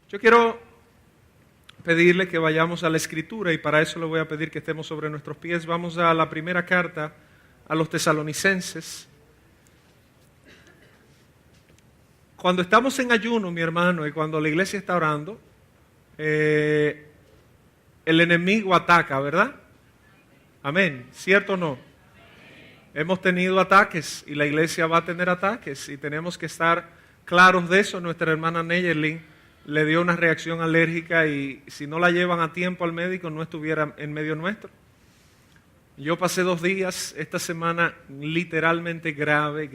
Yo quiero pedirle que vayamos a la Escritura y para eso le voy a pedir que estemos sobre nuestros pies. Vamos a la primera carta a los Tesalonicenses. Cuando estamos en ayuno, mi hermano, y cuando la iglesia está orando, el enemigo ataca, ¿verdad? Amén. ¿Cierto o no? Hemos tenido ataques y la iglesia va a tener ataques y tenemos que estar claros de eso. Nuestra hermana Neyerlin le dio una reacción alérgica y si no la llevan a tiempo al médico no estuviera en medio nuestro. Yo pasé 2 días esta semana literalmente grave,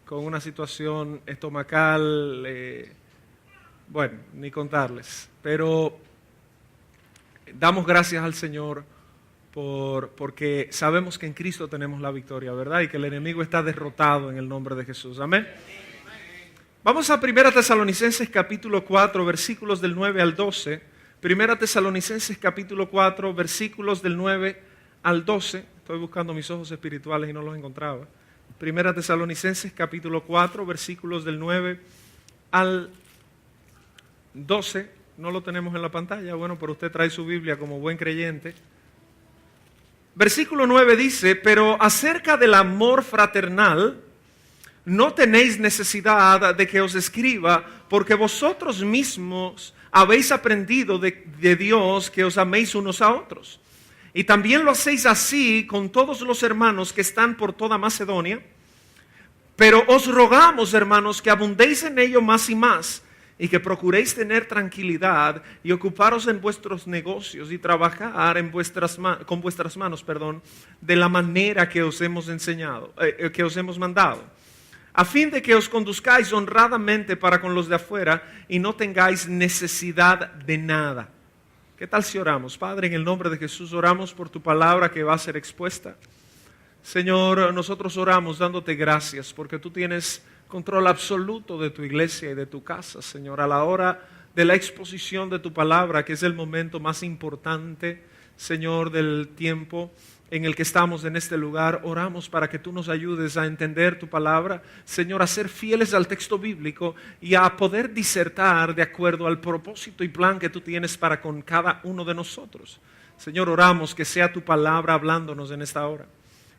con una situación estomacal, bueno, ni contarles. Pero damos gracias al Señor porque sabemos que en Cristo tenemos la victoria, ¿verdad? Y que el enemigo está derrotado en el nombre de Jesús. Amén. Vamos a 1 Tesalonicenses capítulo 4, versículos del 9 al 12. 1 Tesalonicenses capítulo 4, versículos del 9 al 12. Estoy buscando mis ojos espirituales y no los encontraba. 1 Tesalonicenses capítulo 4, versículos del 9 al 12. No lo tenemos en la pantalla, bueno, pero usted trae su Biblia como buen creyente. Versículo 9 dice, pero acerca del amor fraternal, no tenéis necesidad de que os escriba, porque vosotros mismos habéis aprendido de Dios que os améis unos a otros. Y también lo hacéis así con todos los hermanos que están por toda Macedonia. Pero os rogamos, hermanos, que abundéis en ello más y más, y que procuréis tener tranquilidad y ocuparos en vuestros negocios y trabajar con vuestras manos, de la manera que os hemos enseñado, que os hemos mandado, a fin de que os conduzcáis honradamente para con los de afuera y no tengáis necesidad de nada. ¿Qué tal si oramos? Padre, en el nombre de Jesús oramos por tu palabra que va a ser expuesta. Señor, nosotros oramos dándote gracias porque tú tienes control absoluto de tu iglesia y de tu casa, Señor, a la hora de la exposición de tu palabra, que es el momento más importante, Señor, del tiempo en el que estamos en este lugar. Oramos para que tú nos ayudes a entender tu palabra, Señor, a ser fieles al texto bíblico y a poder disertar de acuerdo al propósito y plan que tú tienes para con cada uno de nosotros. Señor, oramos que sea tu palabra hablándonos en esta hora.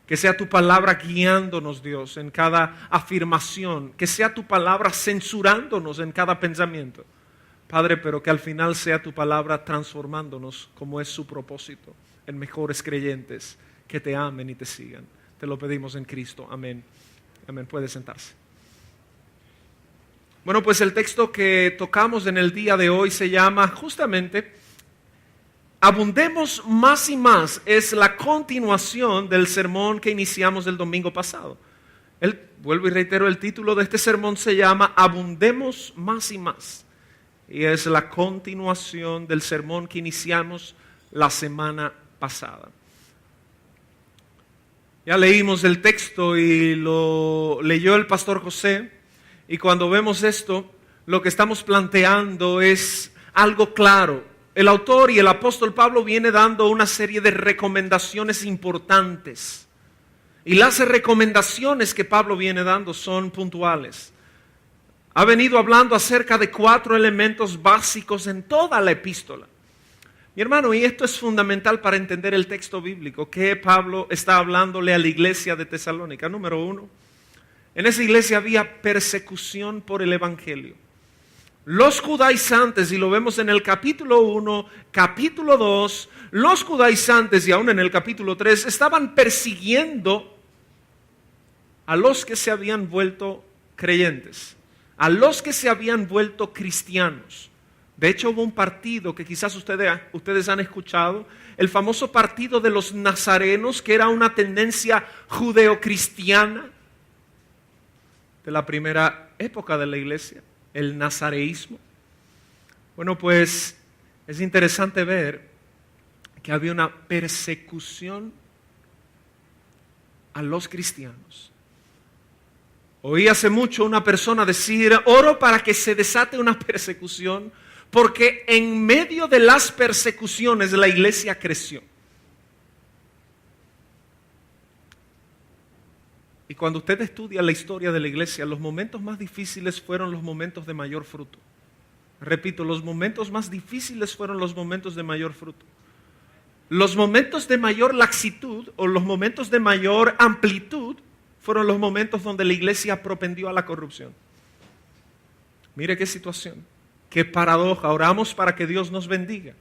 Que sea tu palabra guiándonos, Dios, en cada afirmación. Que sea tu palabra censurándonos en cada pensamiento. Padre, pero que al final sea tu palabra transformándonos como es su propósito, en mejores creyentes que te amen y te sigan. Te lo pedimos en Cristo. Amén. Amén. Puede sentarse. Bueno, pues el texto que tocamos en el día de hoy se llama justamente Abundemos más y más. Es la continuación del sermón que iniciamos el domingo pasado. Vuelvo y reitero, el título de este sermón se llama Abundemos más y más. Y es la continuación del sermón que iniciamos la semana pasada. Ya leímos el texto y lo leyó el pastor José. Y cuando vemos esto, lo que estamos planteando es algo claro. El autor y el apóstol Pablo viene dando una serie de recomendaciones importantes. Y las recomendaciones que Pablo viene dando son puntuales. Ha venido hablando acerca de 4 elementos básicos en toda la epístola. Mi hermano, y esto es fundamental para entender el texto bíblico, que Pablo está hablándole a la iglesia de Tesalónica. Número 1, en esa iglesia había persecución por el evangelio. Los judaizantes, y lo vemos en el capítulo 1, capítulo 2, los judaizantes y aún en el capítulo 3 estaban persiguiendo a los que se habían vuelto creyentes, a los que se habían vuelto cristianos. De hecho, hubo un partido que quizás ustedes han escuchado, el famoso partido de los nazarenos, que era una tendencia judeocristiana de la primera época de la iglesia. El nazareísmo. Bueno, pues es interesante ver que había una persecución a los cristianos. Oí hace mucho una persona decir, oro para que se desate una persecución, porque en medio de las persecuciones la iglesia creció. Y cuando usted estudia la historia de la iglesia, los momentos más difíciles fueron los momentos de mayor fruto. Repito, los momentos más difíciles fueron los momentos de mayor fruto. Los momentos de mayor laxitud o los momentos de mayor amplitud fueron los momentos donde la iglesia propendió a la corrupción. Mire qué situación, qué paradoja. Oramos para que Dios nos bendiga.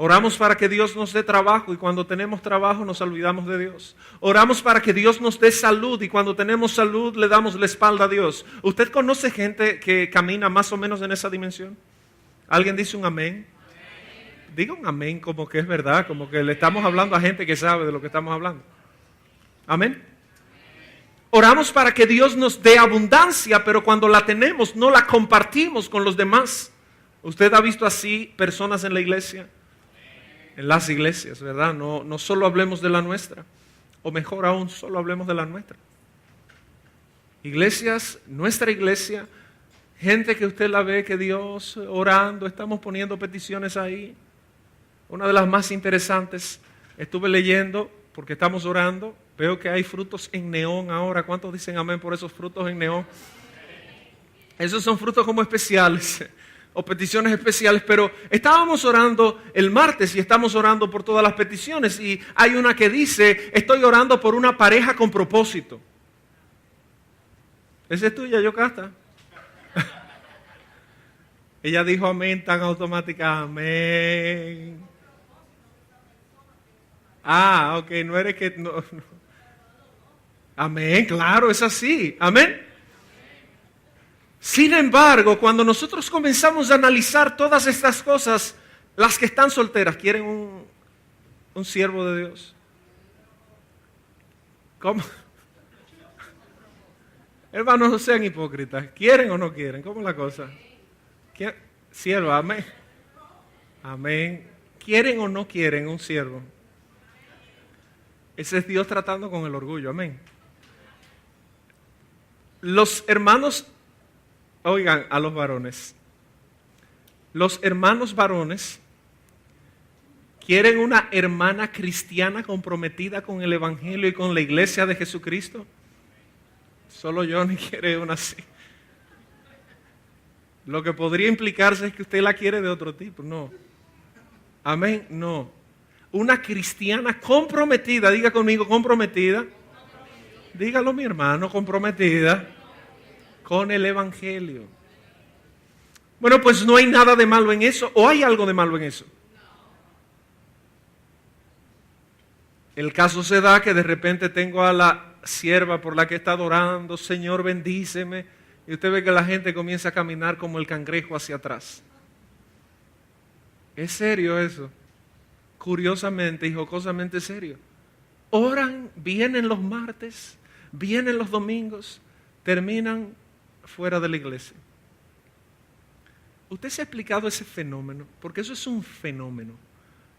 Oramos para que Dios nos dé trabajo y cuando tenemos trabajo nos olvidamos de Dios. Oramos para que Dios nos dé salud y cuando tenemos salud le damos la espalda a Dios. ¿Usted conoce gente que camina más o menos en esa dimensión? ¿Alguien dice un amén? Diga un amén como que es verdad, como que le estamos hablando a gente que sabe de lo que estamos hablando. Amén. Oramos para que Dios nos dé abundancia, pero cuando la tenemos no la compartimos con los demás. ¿Usted ha visto así personas en la iglesia? En las iglesias, ¿verdad? No solo hablemos de la nuestra, o mejor aún, solo hablemos de la nuestra. Iglesias, nuestra iglesia, gente que usted la ve que Dios orando, estamos poniendo peticiones ahí. Una de las más interesantes, estuve leyendo, porque estamos orando, veo que hay frutos en neón ahora. ¿Cuántos dicen amén por esos frutos en neón? Esos son frutos como especiales o peticiones especiales, pero estábamos orando el martes y estamos orando por todas las peticiones y hay una que dice, estoy orando por una pareja con propósito. ¿Esa es tuya, Yocasta? Ella dijo amén tan automática, amén. Ah, ok, no eres que... No. Amén, claro, es así, amén. Sin embargo, cuando nosotros comenzamos a analizar todas estas cosas, las que están solteras, ¿quieren un siervo de Dios? ¿Cómo? Hermanos, no sean hipócritas. ¿Quieren o no quieren? ¿Cómo es la cosa? Siervo, amén. Amén. ¿Quieren o no quieren un siervo? Ese es Dios tratando con el orgullo, amén. Los hermanos... Oigan a los varones. Los hermanos varones quieren una hermana cristiana comprometida con el Evangelio y con la iglesia de Jesucristo. Solo Johnny quiere una así. Lo que podría implicarse es que usted la quiere de otro tipo. No. Amén. No. Una cristiana comprometida. Diga conmigo, comprometida. Dígalo, mi hermano, comprometida con el Evangelio. Bueno, pues no hay nada de malo en eso, o hay algo de malo en eso. El caso se da que de repente tengo a la sierva por la que está orando, Señor bendíceme, y usted ve que la gente comienza a caminar como el cangrejo hacia atrás. ¿Es serio eso? Curiosamente y jocosamente serio. Oran, vienen los martes, vienen los domingos, terminan fuera de la iglesia. ¿Usted se ha explicado ese fenómeno? Porque eso es un fenómeno.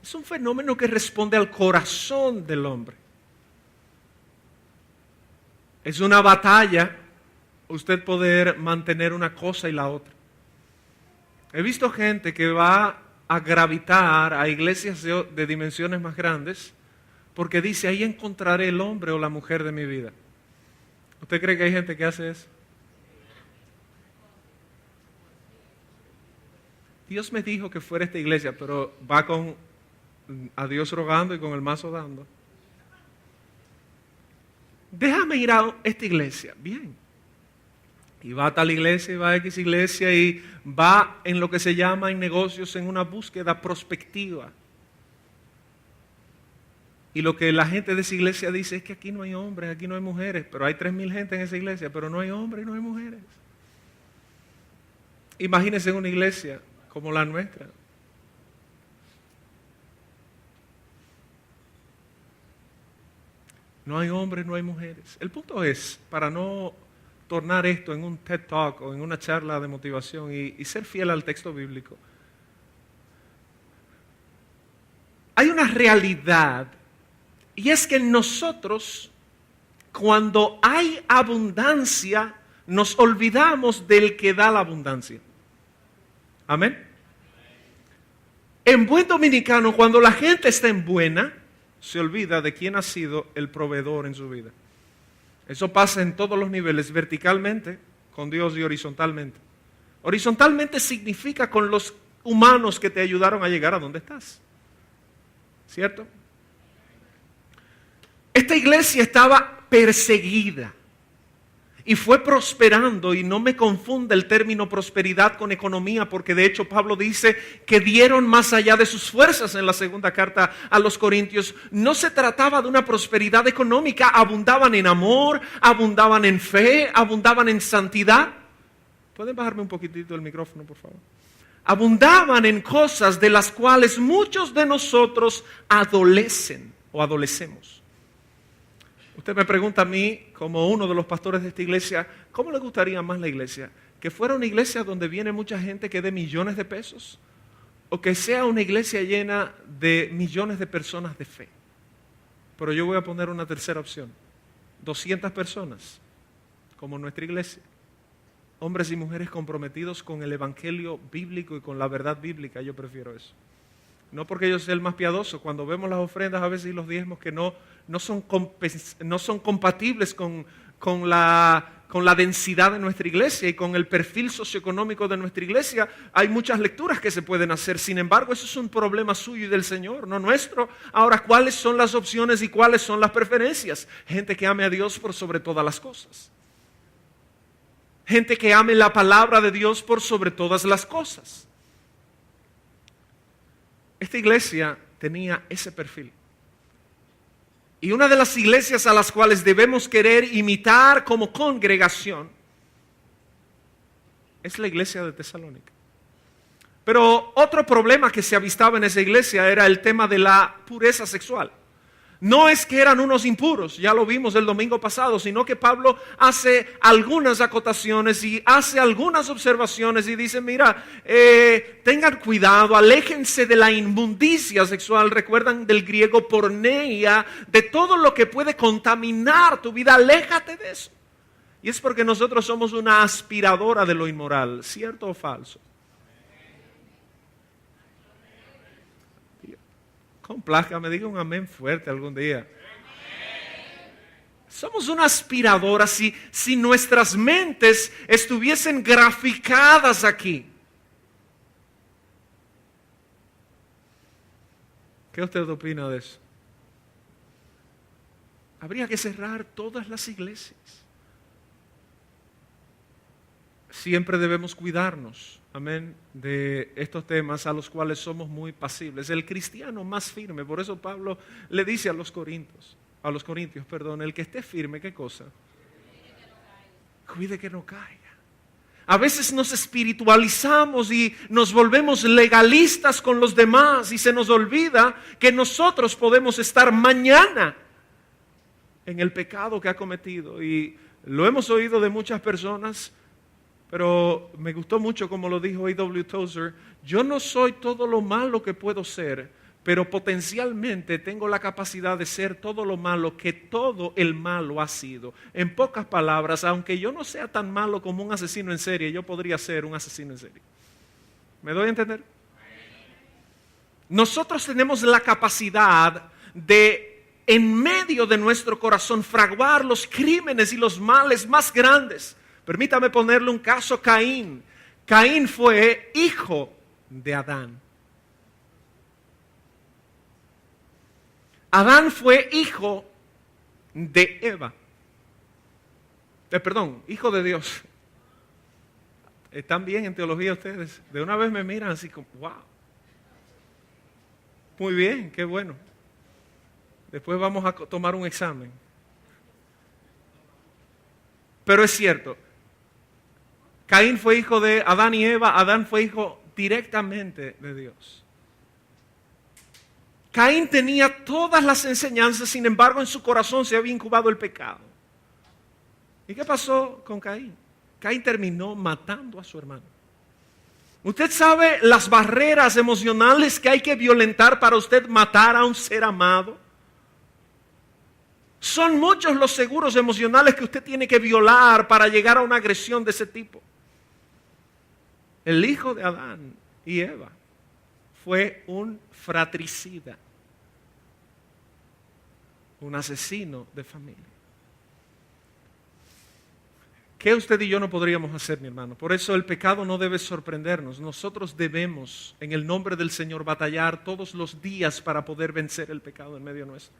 Es un fenómeno que responde al corazón del hombre. Es una batalla usted poder mantener una cosa y la otra. He visto gente que va a gravitar a iglesias de dimensiones más grandes porque dice, ahí encontraré el hombre o la mujer de mi vida. ¿Usted cree que hay gente que hace eso? Dios me dijo que fuera esta iglesia, pero va a Dios rogando y con el mazo dando. Déjame ir a esta iglesia. Bien. Y va a tal iglesia y va a X iglesia y va en lo que se llama en negocios en una búsqueda prospectiva. Y lo que la gente de esa iglesia dice es que aquí no hay hombres, aquí no hay mujeres, pero hay 3,000 gente en esa iglesia, pero no hay hombres y no hay mujeres. Imagínense una iglesia como la nuestra. No hay hombres, no hay mujeres. El punto es, para no tornar esto en un TED Talk o en una charla de motivación y ser fiel al texto bíblico, hay una realidad y es que nosotros, cuando hay abundancia, nos olvidamos del que da la abundancia. Amén. En buen dominicano, cuando la gente está en buena, se olvida de quién ha sido el proveedor en su vida. Eso pasa en todos los niveles, verticalmente con Dios y horizontalmente. Horizontalmente significa con los humanos que te ayudaron a llegar a donde estás. ¿Cierto? Esta iglesia estaba perseguida y fue prosperando, y no me confunda el término prosperidad con economía, porque de hecho Pablo dice que dieron más allá de sus fuerzas en la segunda carta a los Corintios. No se trataba de una prosperidad económica, abundaban en amor, abundaban en fe, abundaban en santidad. ¿Pueden bajarme un poquitito el micrófono, por favor? Abundaban en cosas de las cuales muchos de nosotros adolecen o adolecemos. Usted me pregunta a mí, como uno de los pastores de esta iglesia, ¿cómo le gustaría más la iglesia? ¿Que fuera una iglesia donde viene mucha gente que dé millones de pesos? ¿O que sea una iglesia llena de millones de personas de fe? Pero yo voy a poner una tercera opción. 200 personas, como nuestra iglesia. Hombres y mujeres comprometidos con el evangelio bíblico y con la verdad bíblica. Yo prefiero eso. No porque yo sea el más piadoso. Cuando vemos las ofrendas a veces y los diezmos que no son compatibles con la densidad de nuestra iglesia y con el perfil socioeconómico de nuestra iglesia, hay muchas lecturas que se pueden hacer. Sin embargo, eso es un problema suyo y del Señor, no nuestro. Ahora, ¿cuáles son las opciones y cuáles son las preferencias? Gente que ame a Dios por sobre todas las cosas. Gente que ame la palabra de Dios por sobre todas las cosas. Esta iglesia tenía ese perfil. Y una de las iglesias a las cuales debemos querer imitar como congregación es la iglesia de Tesalónica. Pero otro problema que se avistaba en esa iglesia era el tema de la pureza sexual. No es que eran unos impuros, ya lo vimos el domingo pasado, sino que Pablo hace algunas acotaciones y hace algunas observaciones y dice, mira, tengan cuidado, aléjense de la inmundicia sexual, recuerdan del griego porneia, de todo lo que puede contaminar tu vida, aléjate de eso. Y es porque nosotros somos una aspiradora de lo inmoral, ¿cierto o falso? Complázcame, diga un amén fuerte algún día. Somos una aspiradora. Si nuestras mentes estuviesen graficadas aquí. ¿Qué usted opina de eso? Habría que cerrar todas las iglesias. Siempre debemos cuidarnos, amén, de estos temas a los cuales somos muy pasibles. El cristiano más firme, por eso Pablo le dice a los corintios, el que esté firme, ¿qué cosa? Cuide que no caiga. A veces nos espiritualizamos y nos volvemos legalistas con los demás y se nos olvida que nosotros podemos estar mañana en el pecado que ha cometido. Y lo hemos oído de muchas personas. Pero me gustó mucho como lo dijo A.W. Tozer, yo no soy todo lo malo que puedo ser, pero potencialmente tengo la capacidad de ser todo lo malo que todo el malo ha sido. En pocas palabras, aunque yo no sea tan malo como un asesino en serie, yo podría ser un asesino en serie. ¿Me doy a entender? Nosotros tenemos la capacidad de, en medio de nuestro corazón, fraguar los crímenes y los males más grandes. Permítame ponerle un caso: Caín. Caín fue hijo de Adán. Adán fue hijo de Eva. Hijo de Dios. ¿Están bien en teología ustedes? De una vez me miran así como, wow. Muy bien, qué bueno. Después vamos a tomar un examen. Pero es cierto. Caín fue hijo de Adán y Eva, Adán fue hijo directamente de Dios. Caín tenía todas las enseñanzas, sin embargo en su corazón se había incubado el pecado. ¿Y qué pasó con Caín? Caín terminó matando a su hermano. ¿Usted sabe las barreras emocionales que hay que violentar para usted matar a un ser amado? Son muchos los seguros emocionales que usted tiene que violar para llegar a una agresión de ese tipo. El hijo de Adán y Eva fue un fratricida, un asesino de familia. ¿Qué usted y yo no podríamos hacer, mi hermano? Por eso el pecado no debe sorprendernos. Nosotros debemos, en el nombre del Señor, batallar todos los días para poder vencer el pecado en medio nuestro.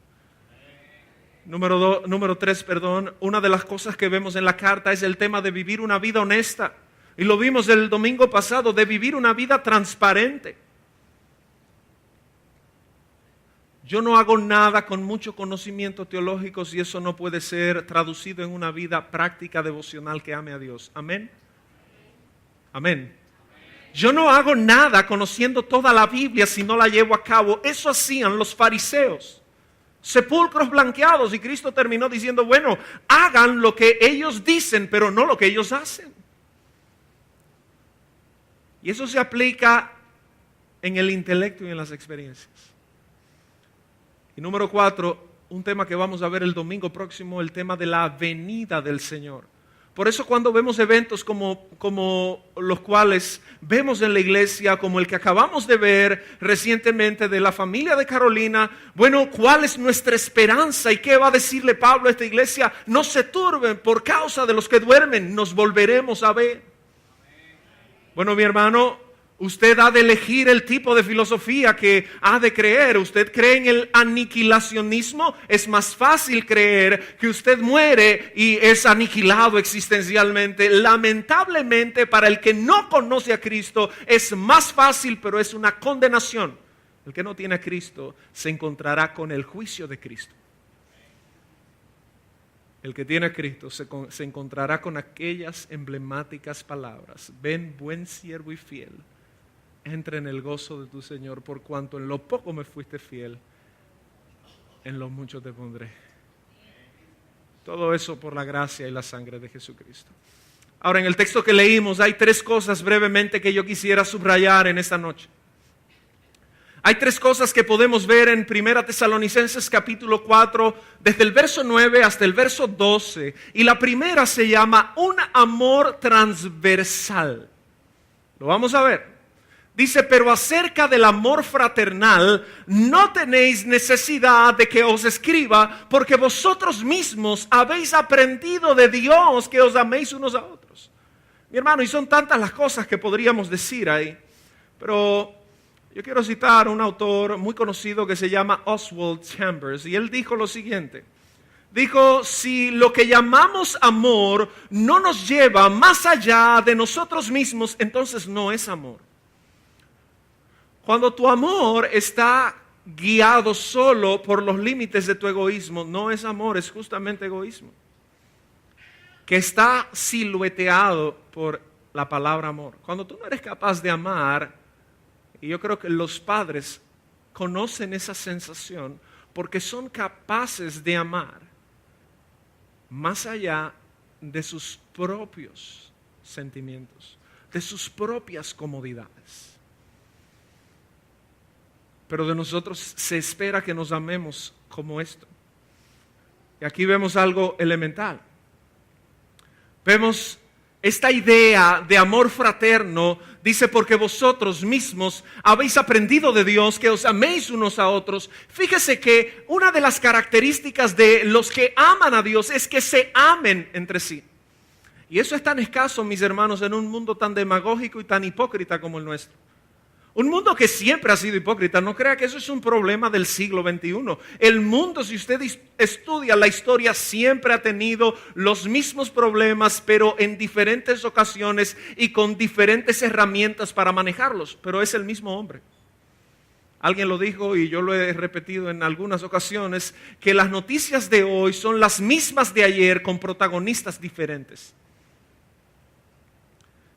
Número 3, una de las cosas que vemos en la carta es el tema de vivir una vida honesta. Y lo vimos el domingo pasado, de vivir una vida transparente. Yo no hago nada con mucho conocimiento teológico si eso no puede ser traducido en una vida práctica devocional que ame a Dios. Amén. Amén. Yo no hago nada conociendo toda la Biblia si no la llevo a cabo. Eso hacían los fariseos. Sepulcros blanqueados, y Cristo terminó diciendo, bueno, hagan lo que ellos dicen, pero no lo que ellos hacen. Y eso se aplica en el intelecto y en las experiencias. Y número 4, un tema que vamos a ver el domingo próximo, el tema de la venida del Señor. Por eso cuando vemos eventos como los cuales vemos en la iglesia, como el que acabamos de ver recientemente de la familia de Carolina, bueno, ¿cuál es nuestra esperanza? ¿Y qué va a decirle Pablo a esta iglesia? No se turben por causa de los que duermen, nos volveremos a ver. Bueno, mi hermano, usted ha de elegir el tipo de filosofía que ha de creer. ¿Usted cree en el aniquilacionismo? Es más fácil creer que usted muere y es aniquilado existencialmente. Lamentablemente, para el que no conoce a Cristo, es más fácil, pero es una condenación. El que no tiene a Cristo se encontrará con el juicio de Cristo. El que tiene a Cristo se encontrará con aquellas emblemáticas palabras. Ven, buen siervo y fiel. Entra en el gozo de tu Señor, por cuanto en lo poco me fuiste fiel, en lo mucho te pondré. Todo eso por la gracia y la sangre de Jesucristo. Ahora, en el texto que leímos hay 3 cosas brevemente que yo quisiera subrayar en esta noche. Hay 3 cosas que podemos ver en 1 Tesalonicenses capítulo 4, desde el verso 9 hasta el verso 12. Y la primera se llama un amor transversal. Lo vamos a ver. Dice, pero acerca del amor fraternal, no tenéis necesidad de que os escriba, porque vosotros mismos habéis aprendido de Dios que os améis unos a otros. Mi hermano, y son tantas las cosas que podríamos decir ahí, pero yo quiero citar a un autor muy conocido que se llama Oswald Chambers, y él dijo lo siguiente. Dijo, si lo que llamamos amor no nos lleva más allá de nosotros mismos, entonces no es amor. Cuando tu amor está guiado solo por los límites de tu egoísmo, no es amor, es justamente egoísmo. Que está silueteado por la palabra amor. Cuando tú no eres capaz de amar, y yo creo que los padres conocen esa sensación porque son capaces de amar más allá de sus propios sentimientos, de sus propias comodidades. Pero de nosotros se espera que nos amemos como esto. Y aquí vemos algo elemental. Vemos esta idea de amor fraterno, dice, porque vosotros mismos habéis aprendido de Dios que os améis unos a otros. Fíjese que una de las características de los que aman a Dios es que se amen entre sí. Y eso es tan escaso, mis hermanos, en un mundo tan demagógico y tan hipócrita como el nuestro. Un mundo que siempre ha sido hipócrita. No crea que eso es un problema del siglo XXI. El mundo, si usted estudia la historia, siempre ha tenido los mismos problemas, pero en diferentes ocasiones y con diferentes herramientas para manejarlos. Pero es el mismo hombre. Alguien lo dijo y yo lo he repetido en algunas ocasiones, que las noticias de hoy son las mismas de ayer con protagonistas diferentes.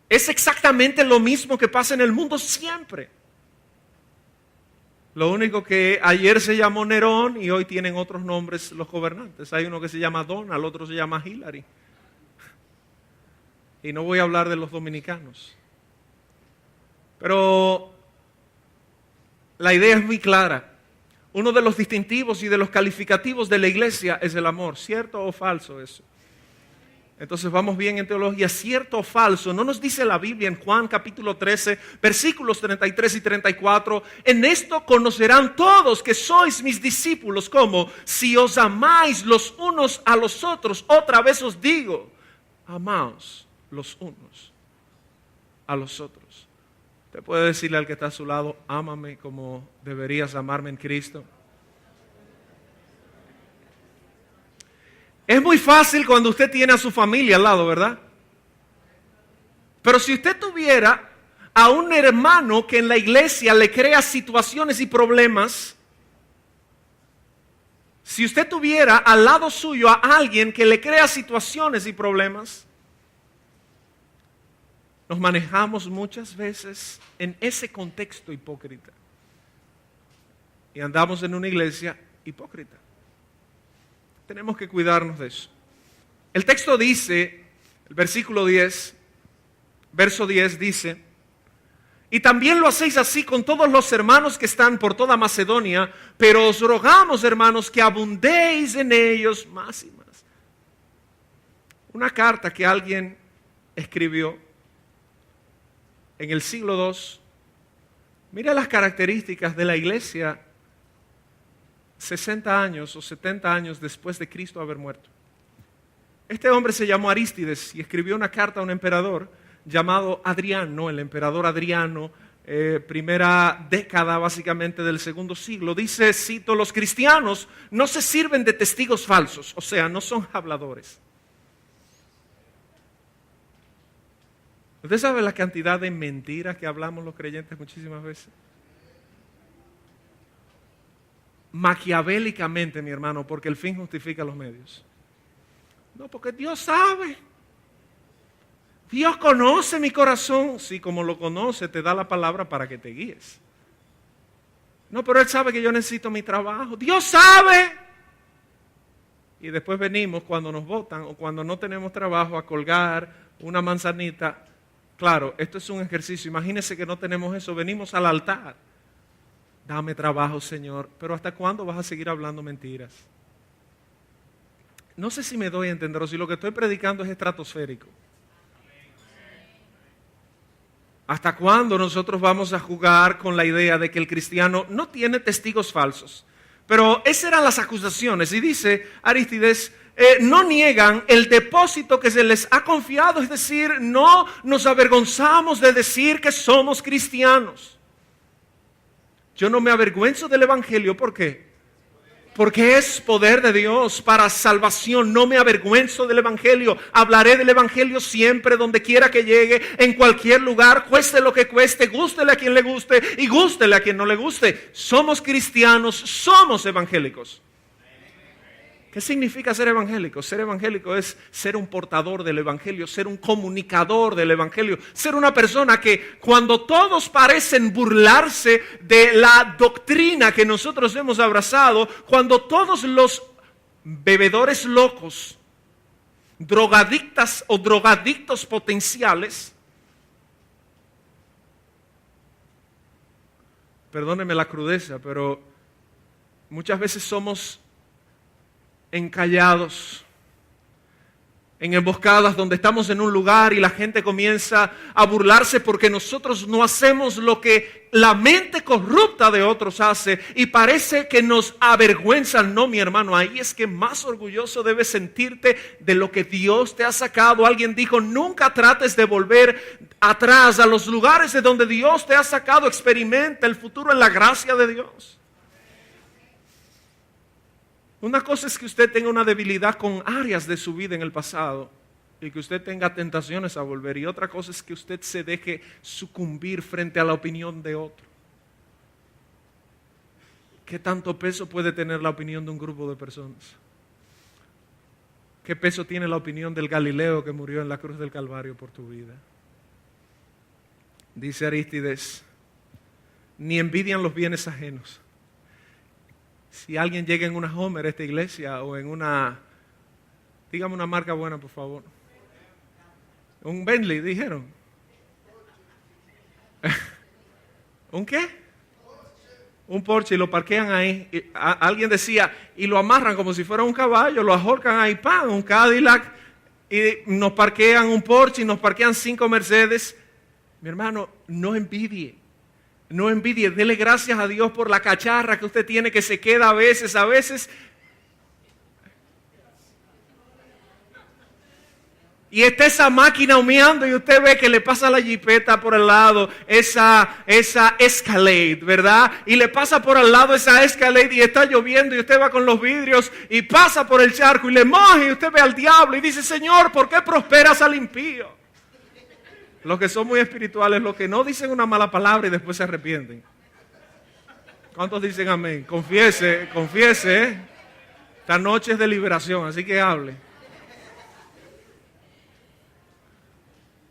Es exactamente lo mismo que pasa en el mundo siempre. Lo único que ayer se llamó Nerón y hoy tienen otros nombres los gobernantes. Hay uno que se llama Donald, otro se llama Hillary. Y no voy a hablar de los dominicanos. Pero la idea es muy clara. Uno de los distintivos y de los calificativos de la iglesia es el amor. ¿Cierto o falso eso? Entonces vamos bien en teología, cierto o falso. No nos dice la Biblia en Juan capítulo 13, versículos 33 y 34. En esto conocerán todos que sois mis discípulos, como si os amáis los unos a los otros. Otra vez os digo, amaos los unos a los otros. Usted puede decirle al que está a su lado, ámame como deberías amarme en Cristo. Es muy fácil cuando usted tiene a su familia al lado, ¿verdad? Pero si usted tuviera a un hermano que en la iglesia le crea situaciones y problemas, si usted tuviera al lado suyo a alguien que le crea situaciones y problemas, nos manejamos muchas veces en ese contexto hipócrita. Y andamos en una iglesia hipócrita. Tenemos que cuidarnos de eso. El texto dice, el versículo 10, verso 10 dice, y también lo hacéis así con todos los hermanos que están por toda Macedonia, pero os rogamos, hermanos, que abundéis en ellos más y más. Una carta que alguien escribió en el siglo II. Mira las características de la iglesia 60 años o 70 años después de Cristo haber muerto. Este hombre se llamó Arístides y escribió una carta a un emperador llamado Adriano, el emperador Adriano, primera década básicamente del segundo siglo. Dice, cito, los cristianos no se sirven de testigos falsos, o sea, no son habladores. ¿Usted sabe la cantidad de mentiras que hablamos los creyentes muchísimas veces? Maquiavélicamente, mi hermano, porque el fin justifica los medios. No, porque Dios sabe. Dios conoce mi corazón. Sí, como lo conoce, te da la palabra para que te guíes. No, pero Él sabe que yo necesito mi trabajo. Dios sabe. Y después venimos cuando nos votan o cuando no tenemos trabajo a colgar una manzanita. Claro, esto es un ejercicio. Imagínese que no tenemos eso. Venimos al altar. Dame trabajo, Señor. Pero ¿hasta cuándo vas a seguir hablando mentiras? No sé si me doy a entender o si lo que estoy predicando es estratosférico. ¿Hasta cuándo nosotros vamos a jugar con la idea de que el cristiano no tiene testigos falsos? Pero esas eran las acusaciones. Y dice Arístides, no niegan el depósito que se les ha confiado, es decir, no nos avergonzamos de decir que somos cristianos. Yo no me avergüenzo del Evangelio, ¿por qué? Porque es poder de Dios para salvación. No me avergüenzo del Evangelio. Hablaré del Evangelio siempre, donde quiera que llegue, en cualquier lugar, cueste lo que cueste, gústele a quien le guste y gústele a quien no le guste. Somos cristianos, somos evangélicos. ¿Qué significa ser evangélico? Ser evangélico es ser un portador del Evangelio, ser un comunicador del Evangelio, ser una persona que cuando todos parecen burlarse de la doctrina que nosotros hemos abrazado, cuando todos los bebedores locos, drogadictas o drogadictos potenciales, perdónenme la crudeza, pero muchas veces somos encallados, en emboscadas donde estamos en un lugar y la gente comienza a burlarse porque nosotros no hacemos lo que la mente corrupta de otros hace y parece que nos avergüenzan. No, mi hermano, ahí es que más orgulloso debes sentirte de lo que Dios te ha sacado. Alguien dijo, nunca trates de volver atrás a los lugares de donde Dios te ha sacado. Experimenta el futuro en la gracia de Dios. Una cosa es que usted tenga una debilidad con áreas de su vida en el pasado y que usted tenga tentaciones a volver. Y otra cosa es que usted se deje sucumbir frente a la opinión de otro. ¿Qué tanto peso puede tener la opinión de un grupo de personas? ¿Qué peso tiene la opinión del Galileo que murió en la cruz del Calvario por tu vida? Dice Arístides, ni envidian los bienes ajenos. Si alguien llega en una Homer a esta iglesia o en una, dígame una marca buena por favor. Un Bentley, dijeron. ¿Un qué? Un Porsche y lo parquean ahí. Alguien decía, y lo amarran como si fuera un caballo, lo ahorcan ahí, ¡pam! Un Cadillac, y nos parquean un Porsche y nos parquean 5 Mercedes. Mi hermano, no envidie. No envidie, dele gracias a Dios por la cacharra que usted tiene que se queda a veces. Y está esa máquina humeando y usted ve que le pasa la jipeta por el lado, esa Escalade, ¿verdad? Y le pasa por al lado esa Escalade y está lloviendo y usted va con los vidrios y pasa por el charco y le moja y usted ve al diablo y dice, Señor, ¿por qué prosperas al impío? Los que son muy espirituales, los que no dicen una mala palabra y después se arrepienten. ¿Cuántos dicen amén? Confiese, confiese. Esta noche es de liberación, así que hable.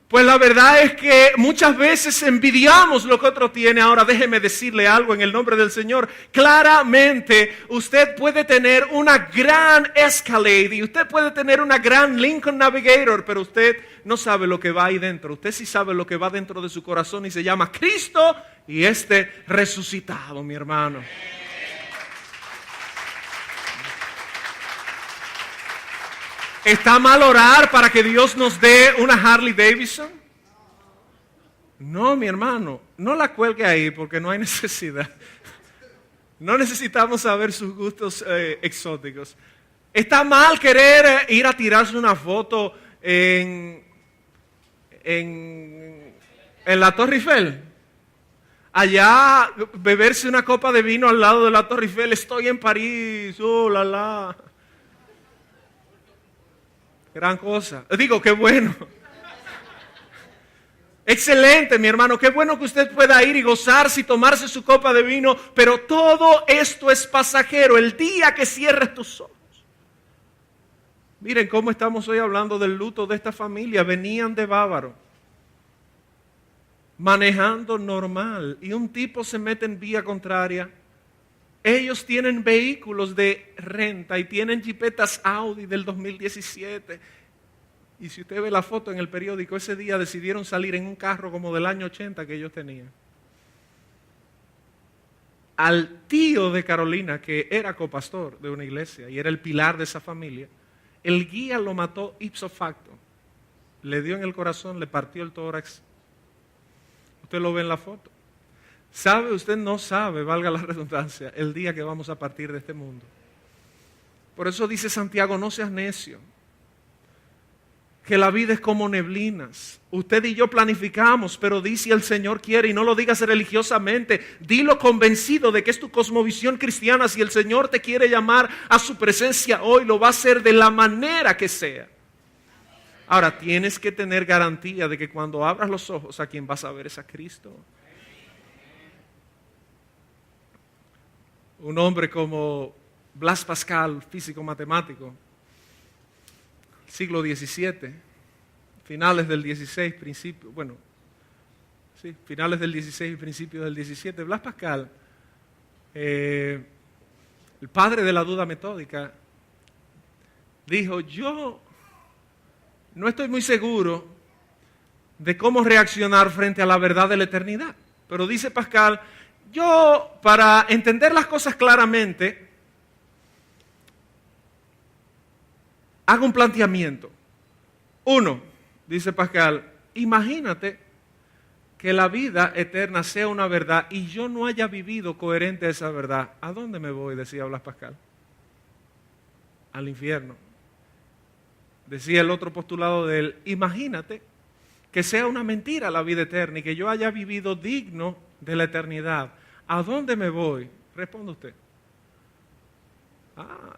Pues la verdad es que muchas veces envidiamos lo que otro tiene. Ahora déjeme decirle algo en el nombre del Señor. Claramente usted puede tener una gran Escalade y usted puede tener una gran Lincoln Navigator, pero usted no sabe lo que va ahí dentro. Usted sí sabe lo que va dentro de su corazón y se llama Cristo y resucitado, mi hermano. ¿Está mal orar para que Dios nos dé una Harley Davidson? No, mi hermano, no la cuelgue ahí porque no hay necesidad. No necesitamos saber sus gustos exóticos. ¿Está mal querer ir a tirarse una foto en la Torre Eiffel? Allá beberse una copa de vino al lado de la Torre Eiffel. Estoy en París, oh la la. Gran cosa. Digo, qué bueno. Excelente, mi hermano. Qué bueno que usted pueda ir y gozarse y tomarse su copa de vino. Pero todo esto es pasajero. El día que cierres tus ojos. Miren cómo estamos hoy hablando del luto de esta familia. Venían de Bávaro. Manejando normal. Y un tipo se mete en vía contraria. Ellos tienen vehículos de renta y tienen jipetas Audi del 2017. Y si usted ve la foto en el periódico, ese día decidieron salir en un carro como del año 80 que ellos tenían. Al tío de Carolina, que era copastor de una iglesia y era el pilar de esa familia, el guía lo mató ipso facto. Le dio en el corazón, le partió el tórax. Usted lo ve en la foto. ¿Sabe? Usted no sabe, valga la redundancia, el día que vamos a partir de este mundo. Por eso dice Santiago, no seas necio, que la vida es como neblinas. Usted y yo planificamos, pero di si el Señor quiere y no lo digas religiosamente. Dilo convencido de que es tu cosmovisión cristiana. Si el Señor te quiere llamar a su presencia hoy, lo va a hacer de la manera que sea. Ahora, tienes que tener garantía de que cuando abras los ojos, a quien vas a ver es a Cristo. Un hombre como Blaise Pascal, físico matemático, siglo XVII, finales del XVI, finales del XVI y principios del XVII. Blaise Pascal, el padre de la duda metódica, dijo, yo no estoy muy seguro de cómo reaccionar frente a la verdad de la eternidad. Pero dice Pascal, yo, para entender las cosas claramente, hago un planteamiento. Uno, dice Pascal, imagínate que la vida eterna sea una verdad y yo no haya vivido coherente a esa verdad. ¿A dónde me voy? Decía Blaise Pascal. Al infierno. Decía el otro postulado de él, imagínate que sea una mentira la vida eterna y que yo haya vivido digno de la eternidad. ¿A dónde me voy? Responda usted.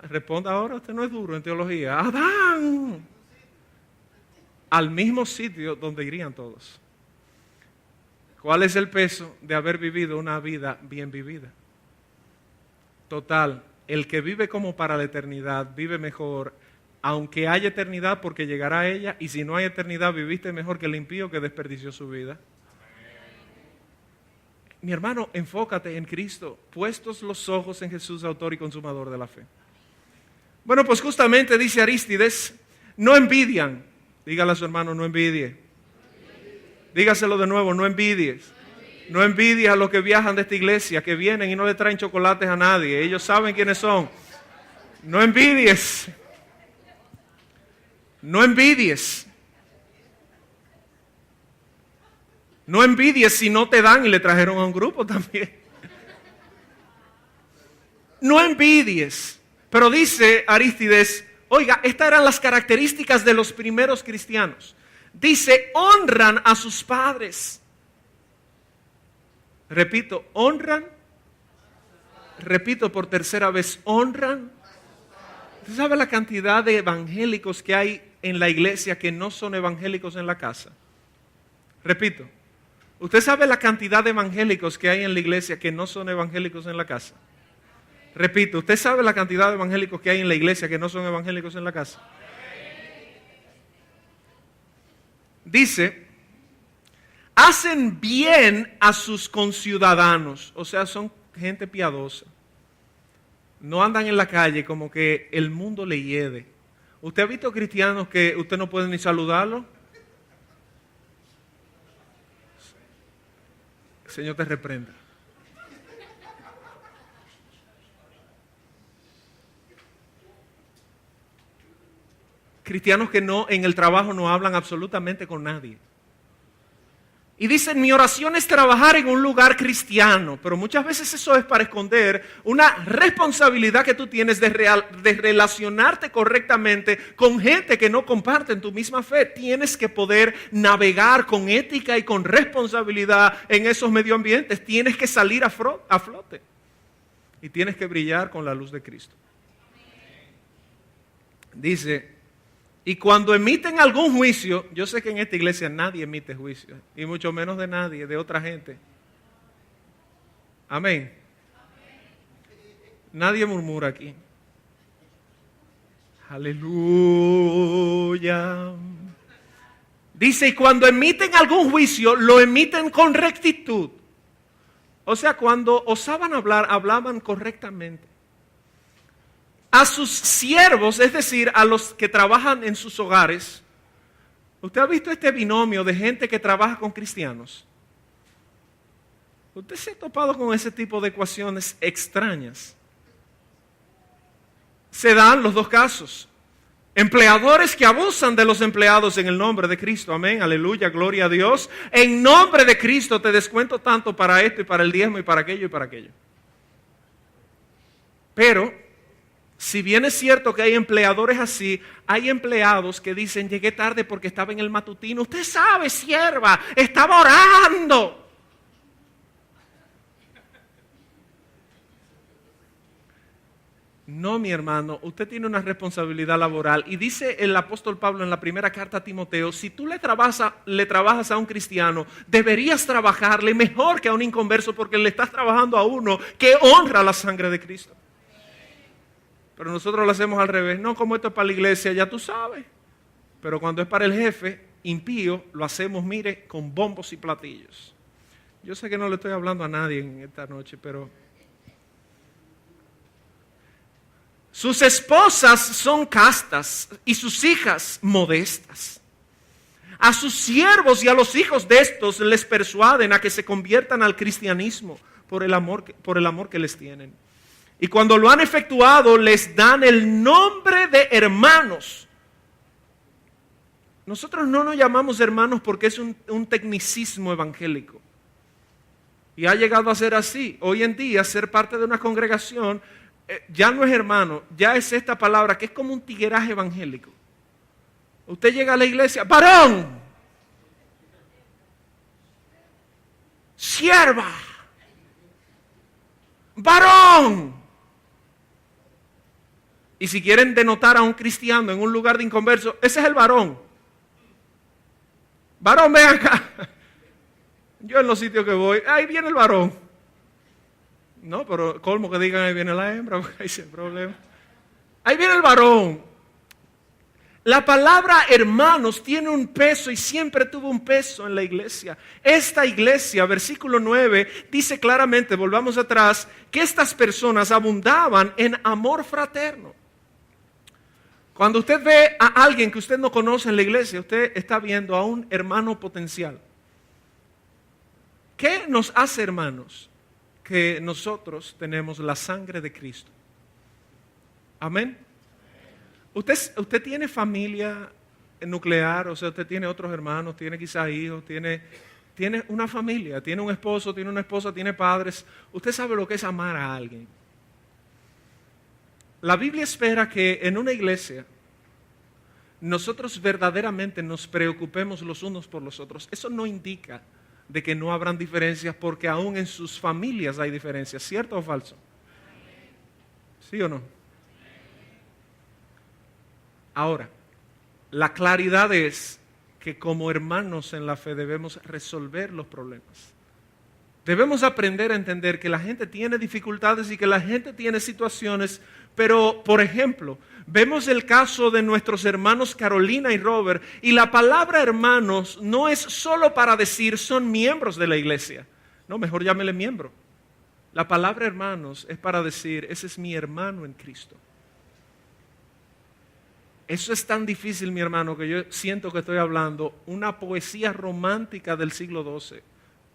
Responda ahora, usted no es duro en teología. ¡Adán! Al mismo sitio donde irían todos. ¿Cuál es el peso de haber vivido una vida bien vivida? Total, el que vive como para la eternidad vive mejor, aunque haya eternidad porque llegará a ella, y si no hay eternidad viviste mejor que el impío que desperdició su vida. Mi hermano, enfócate en Cristo, puestos los ojos en Jesús, autor y consumador de la fe. Bueno, pues justamente dice Arístides, no envidian. Dígale a su hermano, no envidie. Dígaselo de nuevo, no envidies. No envidies a los que viajan de esta iglesia, que vienen y no le traen chocolates a nadie. Ellos saben quiénes son. No envidies. No envidies. No envidies si no te dan y le trajeron a un grupo también. No envidies. Pero dice Arístides, Oiga, estas eran las características de los primeros cristianos. Dice, honran a sus padres. Repito, honran. Repito por tercera vez, honran. ¿Usted sabe la cantidad de evangélicos que hay en la iglesia que no son evangélicos en la casa? Repito, ¿usted sabe la cantidad de evangélicos que hay en la iglesia que no son evangélicos en la casa? Repito, ¿usted sabe la cantidad de evangélicos que hay en la iglesia que no son evangélicos en la casa? Dice, hacen bien a sus conciudadanos, o sea, son gente piadosa. No andan en la calle como que el mundo le hiede. ¿Usted ha visto cristianos que usted no puede ni saludarlo? El Señor te reprenda. Cristianos que no, en el trabajo no hablan absolutamente con nadie. Y dicen, mi oración es trabajar en un lugar cristiano, pero muchas veces eso es para esconder una responsabilidad que tú tienes de relacionarte correctamente con gente que no comparten tu misma fe. Tienes que poder navegar con ética y con responsabilidad en esos medio ambientes. Tienes que salir a flote y tienes que brillar con la luz de Cristo. Dice, y cuando emiten algún juicio, yo sé que en esta iglesia nadie emite juicio, y mucho menos de nadie, de otra gente. Amén. Nadie murmura aquí. Aleluya. Dice, y cuando emiten algún juicio, lo emiten con rectitud. O sea, cuando osaban hablar, hablaban correctamente. A sus siervos, es decir, a los que trabajan en sus hogares. ¿Usted ha visto este binomio de gente que trabaja con cristianos? ¿Usted se ha topado con ese tipo de ecuaciones extrañas? Se dan los dos casos. Empleadores que abusan de los empleados en el nombre de Cristo. Amén, aleluya, gloria a Dios. En nombre de Cristo te descuento tanto para esto y para el diezmo y para aquello y para aquello. Pero si bien es cierto que hay empleadores así, hay empleados que dicen, llegué tarde porque estaba en el matutino. Usted sabe, sierva, estaba orando. No, mi hermano, usted tiene una responsabilidad laboral. Y dice el apóstol Pablo en la primera carta a Timoteo, si tú le trabajas a un cristiano, deberías trabajarle mejor que a un inconverso porque le estás trabajando a uno que honra la sangre de Cristo. Pero nosotros lo hacemos al revés. No, como esto es para la iglesia, ya tú sabes. Pero cuando es para el jefe impío, lo hacemos, mire, con bombos y platillos. Yo sé que no le estoy hablando a nadie en esta noche, pero sus esposas son castas y sus hijas modestas. A sus siervos y a los hijos de estos les persuaden a que se conviertan al cristianismo por el amor que les tienen. Y cuando lo han efectuado, les dan el nombre de hermanos. Nosotros no nos llamamos hermanos porque es un tecnicismo evangélico. Y ha llegado a ser así. Hoy en día, ser parte de una congregación ya no es hermano, ya es esta palabra que es como un tigueraje evangélico. Usted llega a la iglesia, varón, sierva, varón. Y si quieren denotar a un cristiano en un lugar de inconverso, ese es el varón. Varón, ven acá. Yo en los sitios que voy, ahí viene el varón. No, pero colmo que digan ahí viene la hembra, porque ahí sin problema. Ahí viene el varón. La palabra hermanos tiene un peso y siempre tuvo un peso en la iglesia. Esta iglesia, versículo 9, dice claramente, volvamos atrás, que estas personas abundaban en amor fraterno. Cuando usted ve a alguien que usted no conoce en la iglesia, usted está viendo a un hermano potencial. ¿Qué nos hace hermanos? Que nosotros tenemos la sangre de Cristo. Amén. Usted tiene familia nuclear, o sea, usted tiene otros hermanos, tiene quizás hijos, tiene una familia, tiene un esposo, tiene una esposa, tiene padres. Usted sabe lo que es amar a alguien. La Biblia espera que en una iglesia nosotros verdaderamente nos preocupemos los unos por los otros, eso no indica de que no habrán diferencias, porque aún en sus familias hay diferencias, ¿cierto o falso? ¿Sí o no? Ahora, la claridad es que como hermanos en la fe debemos resolver los problemas. Debemos aprender a entender que la gente tiene dificultades y que la gente tiene situaciones, pero, por ejemplo, vemos el caso de nuestros hermanos Carolina y Robert, y la palabra hermanos no es solo para decir son miembros de la iglesia. No, mejor llámele miembro. La palabra hermanos es para decir, ese es mi hermano en Cristo. Eso es tan difícil, mi hermano, que yo siento que estoy hablando una poesía romántica del siglo XII,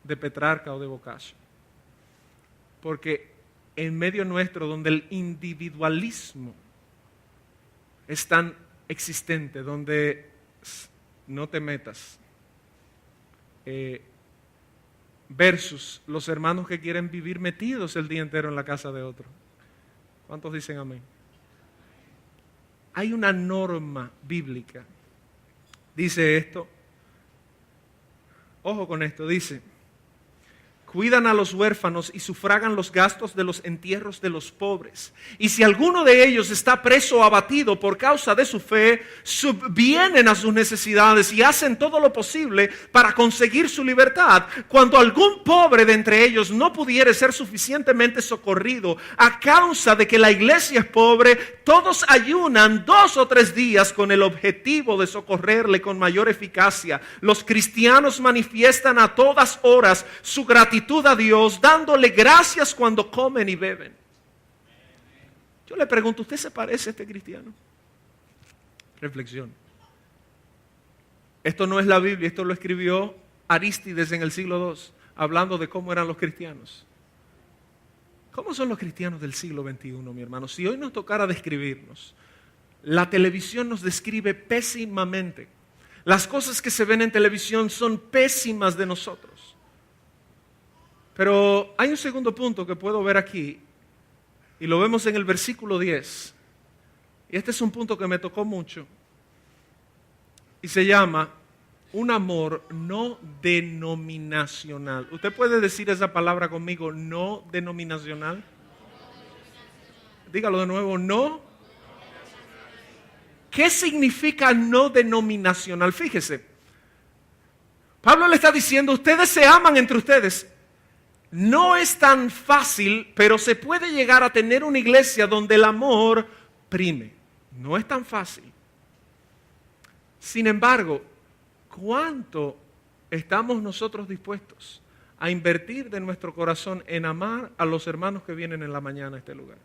de Petrarca o de Boccaccio. Porque en medio nuestro, donde el individualismo es tan existente, donde no te metas, versus los hermanos que quieren vivir metidos el día entero en la casa de otro. ¿Cuántos dicen amén? Hay una norma bíblica. Dice esto. Ojo con esto, dice: cuidan a los huérfanos y sufragan los gastos de los entierros de los pobres. Y si alguno de ellos está preso o abatido por causa de su fe, subvienen a sus necesidades y hacen todo lo posible para conseguir su libertad. Cuando algún pobre de entre ellos no pudiere ser suficientemente socorrido a causa de que la iglesia es pobre, todos ayunan 2 o 3 días con el objetivo de socorrerle con mayor eficacia. Los cristianos manifiestan a todas horas su gratitud a Dios, dándole gracias cuando comen y beben. Yo le pregunto, ¿usted se parece a este cristiano? Reflexión. Esto no es la Biblia, esto lo escribió Arístides en el siglo II, hablando de cómo eran los cristianos. ¿Cómo son los cristianos del siglo XXI, mi hermano? Si hoy nos tocara describirnos, la televisión nos describe pésimamente. Las cosas que se ven en televisión son pésimas de nosotros. Pero hay un segundo punto que puedo ver aquí, y lo vemos en el versículo 10. Y este es un punto que me tocó mucho, y se llama un amor no denominacional. ¿Usted puede decir esa palabra conmigo, no denominacional? Dígalo de nuevo, no. ¿Qué significa no denominacional? Fíjese, Pablo le está diciendo, ustedes se aman entre ustedes. No es tan fácil, pero se puede llegar a tener una iglesia donde el amor prime. No es tan fácil. Sin embargo, ¿cuánto estamos nosotros dispuestos a invertir de nuestro corazón en amar a los hermanos que vienen en la mañana a este lugar?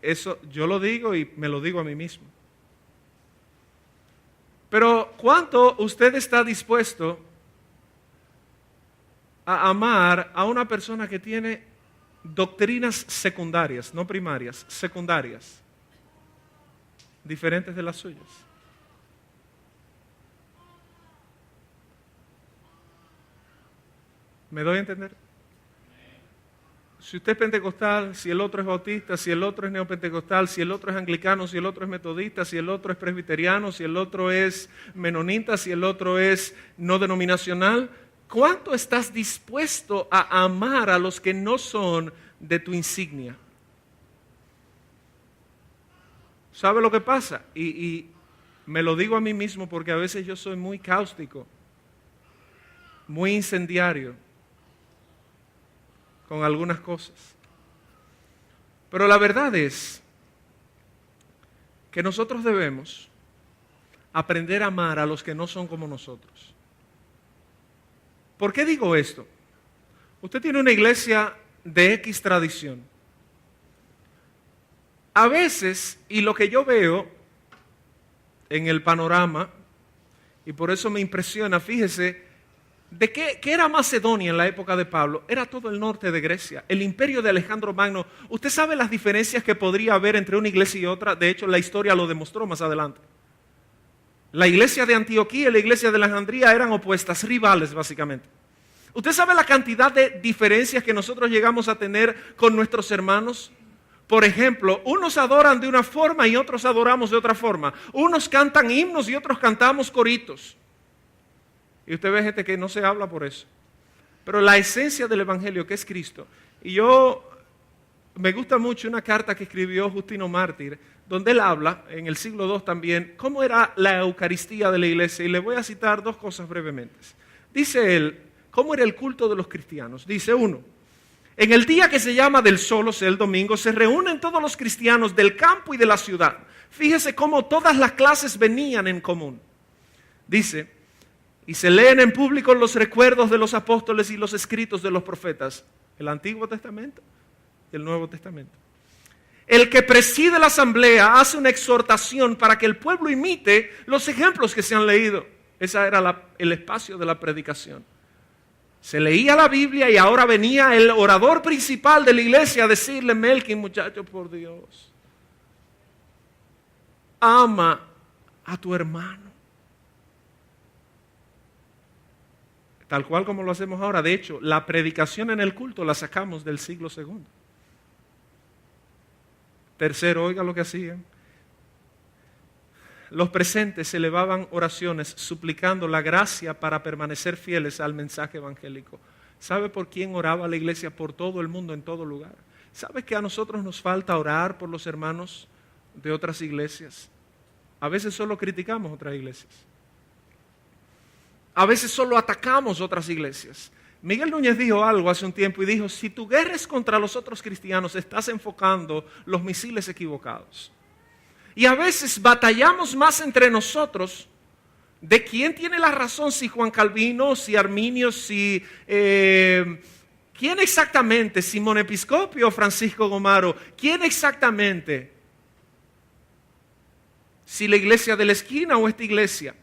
Eso yo lo digo y me lo digo a mí mismo. Pero ¿cuánto usted está dispuesto a amar a una persona que tiene doctrinas secundarias, no primarias, secundarias, diferentes de las suyas? ¿Me doy a entender? Si usted es pentecostal, si el otro es bautista, si el otro es neopentecostal, si el otro es anglicano, si el otro es metodista, si el otro es presbiteriano, si el otro es menonita, si el otro es no denominacional, ¿cuánto estás dispuesto a amar a los que no son de tu insignia? ¿Sabe lo que pasa? Y me lo digo a mí mismo porque a veces yo soy muy cáustico, muy incendiario con algunas cosas. Pero la verdad es que nosotros debemos aprender a amar a los que no son como nosotros. ¿Por qué digo esto? Usted tiene una iglesia de X tradición. A veces, y lo que yo veo en el panorama, y por eso me impresiona, fíjese, ¿de qué era Macedonia en la época de Pablo? Era todo el norte de Grecia, el imperio de Alejandro Magno. ¿Usted sabe las diferencias que podría haber entre una iglesia y otra? De hecho, la historia lo demostró más adelante. La iglesia de Antioquía y la iglesia de Alejandría eran opuestas, rivales básicamente. ¿Usted sabe la cantidad de diferencias que nosotros llegamos a tener con nuestros hermanos? Por ejemplo, unos adoran de una forma y otros adoramos de otra forma. Unos cantan himnos y otros cantamos coritos. Y usted ve gente que no se habla por eso. Pero la esencia del Evangelio, que es Cristo. Y me gusta mucho una carta que escribió Justino Mártir, donde él habla, en el siglo II también, cómo era la Eucaristía de la iglesia. Y le voy a citar dos cosas brevemente. Dice él, ¿cómo era el culto de los cristianos? Dice uno, en el día que se llama del sol, o sea, el domingo, se reúnen todos los cristianos del campo y de la ciudad. Fíjese cómo todas las clases venían en común. Dice, y se leen en público los recuerdos de los apóstoles y los escritos de los profetas. El Antiguo Testamento y el Nuevo Testamento. El que preside la asamblea hace una exhortación para que el pueblo imite los ejemplos que se han leído. Ese era el espacio de la predicación. Se leía la Biblia y ahora venía el orador principal de la iglesia a decirle, Melkin, muchacho, por Dios, ama a tu hermano. Tal cual como lo hacemos ahora. De hecho, la predicación en el culto la sacamos del siglo II. Tercero, oiga lo que hacían. Los presentes elevaban oraciones suplicando la gracia para permanecer fieles al mensaje evangélico. ¿Sabe por quién oraba la iglesia? Por todo el mundo, en todo lugar. ¿Sabe que a nosotros nos falta orar por los hermanos de otras iglesias? A veces solo criticamos otras iglesias. A veces solo atacamos otras iglesias. Miguel Núñez dijo algo hace un tiempo y dijo, si tu guerra es contra los otros cristianos, estás enfocando los misiles equivocados. Y a veces batallamos más entre nosotros de quién tiene la razón, si Juan Calvino, si Arminio, si quién exactamente, Simón Episcopio o Francisco Gomaro, quién exactamente, si la iglesia de la esquina o esta iglesia.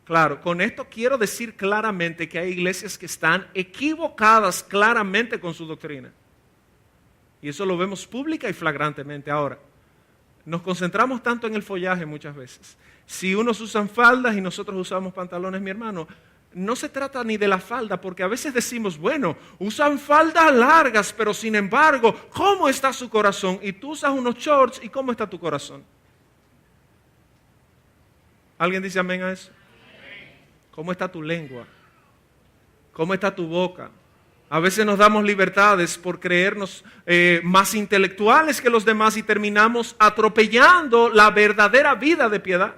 Claro, con esto quiero decir claramente que hay iglesias que están equivocadas claramente con su doctrina. Y eso lo vemos pública y flagrantemente ahora. Nos concentramos tanto en el follaje muchas veces. Si unos usan faldas y nosotros usamos pantalones, mi hermano, no se trata ni de la falda, porque a veces decimos, bueno, usan faldas largas, pero sin embargo, ¿cómo está su corazón? Y tú usas unos shorts, ¿y cómo está tu corazón? ¿Alguien dice amén a eso? ¿Cómo está tu lengua? ¿Cómo está tu boca? A veces nos damos libertades por creernos más intelectuales que los demás y terminamos atropellando la verdadera vida de piedad.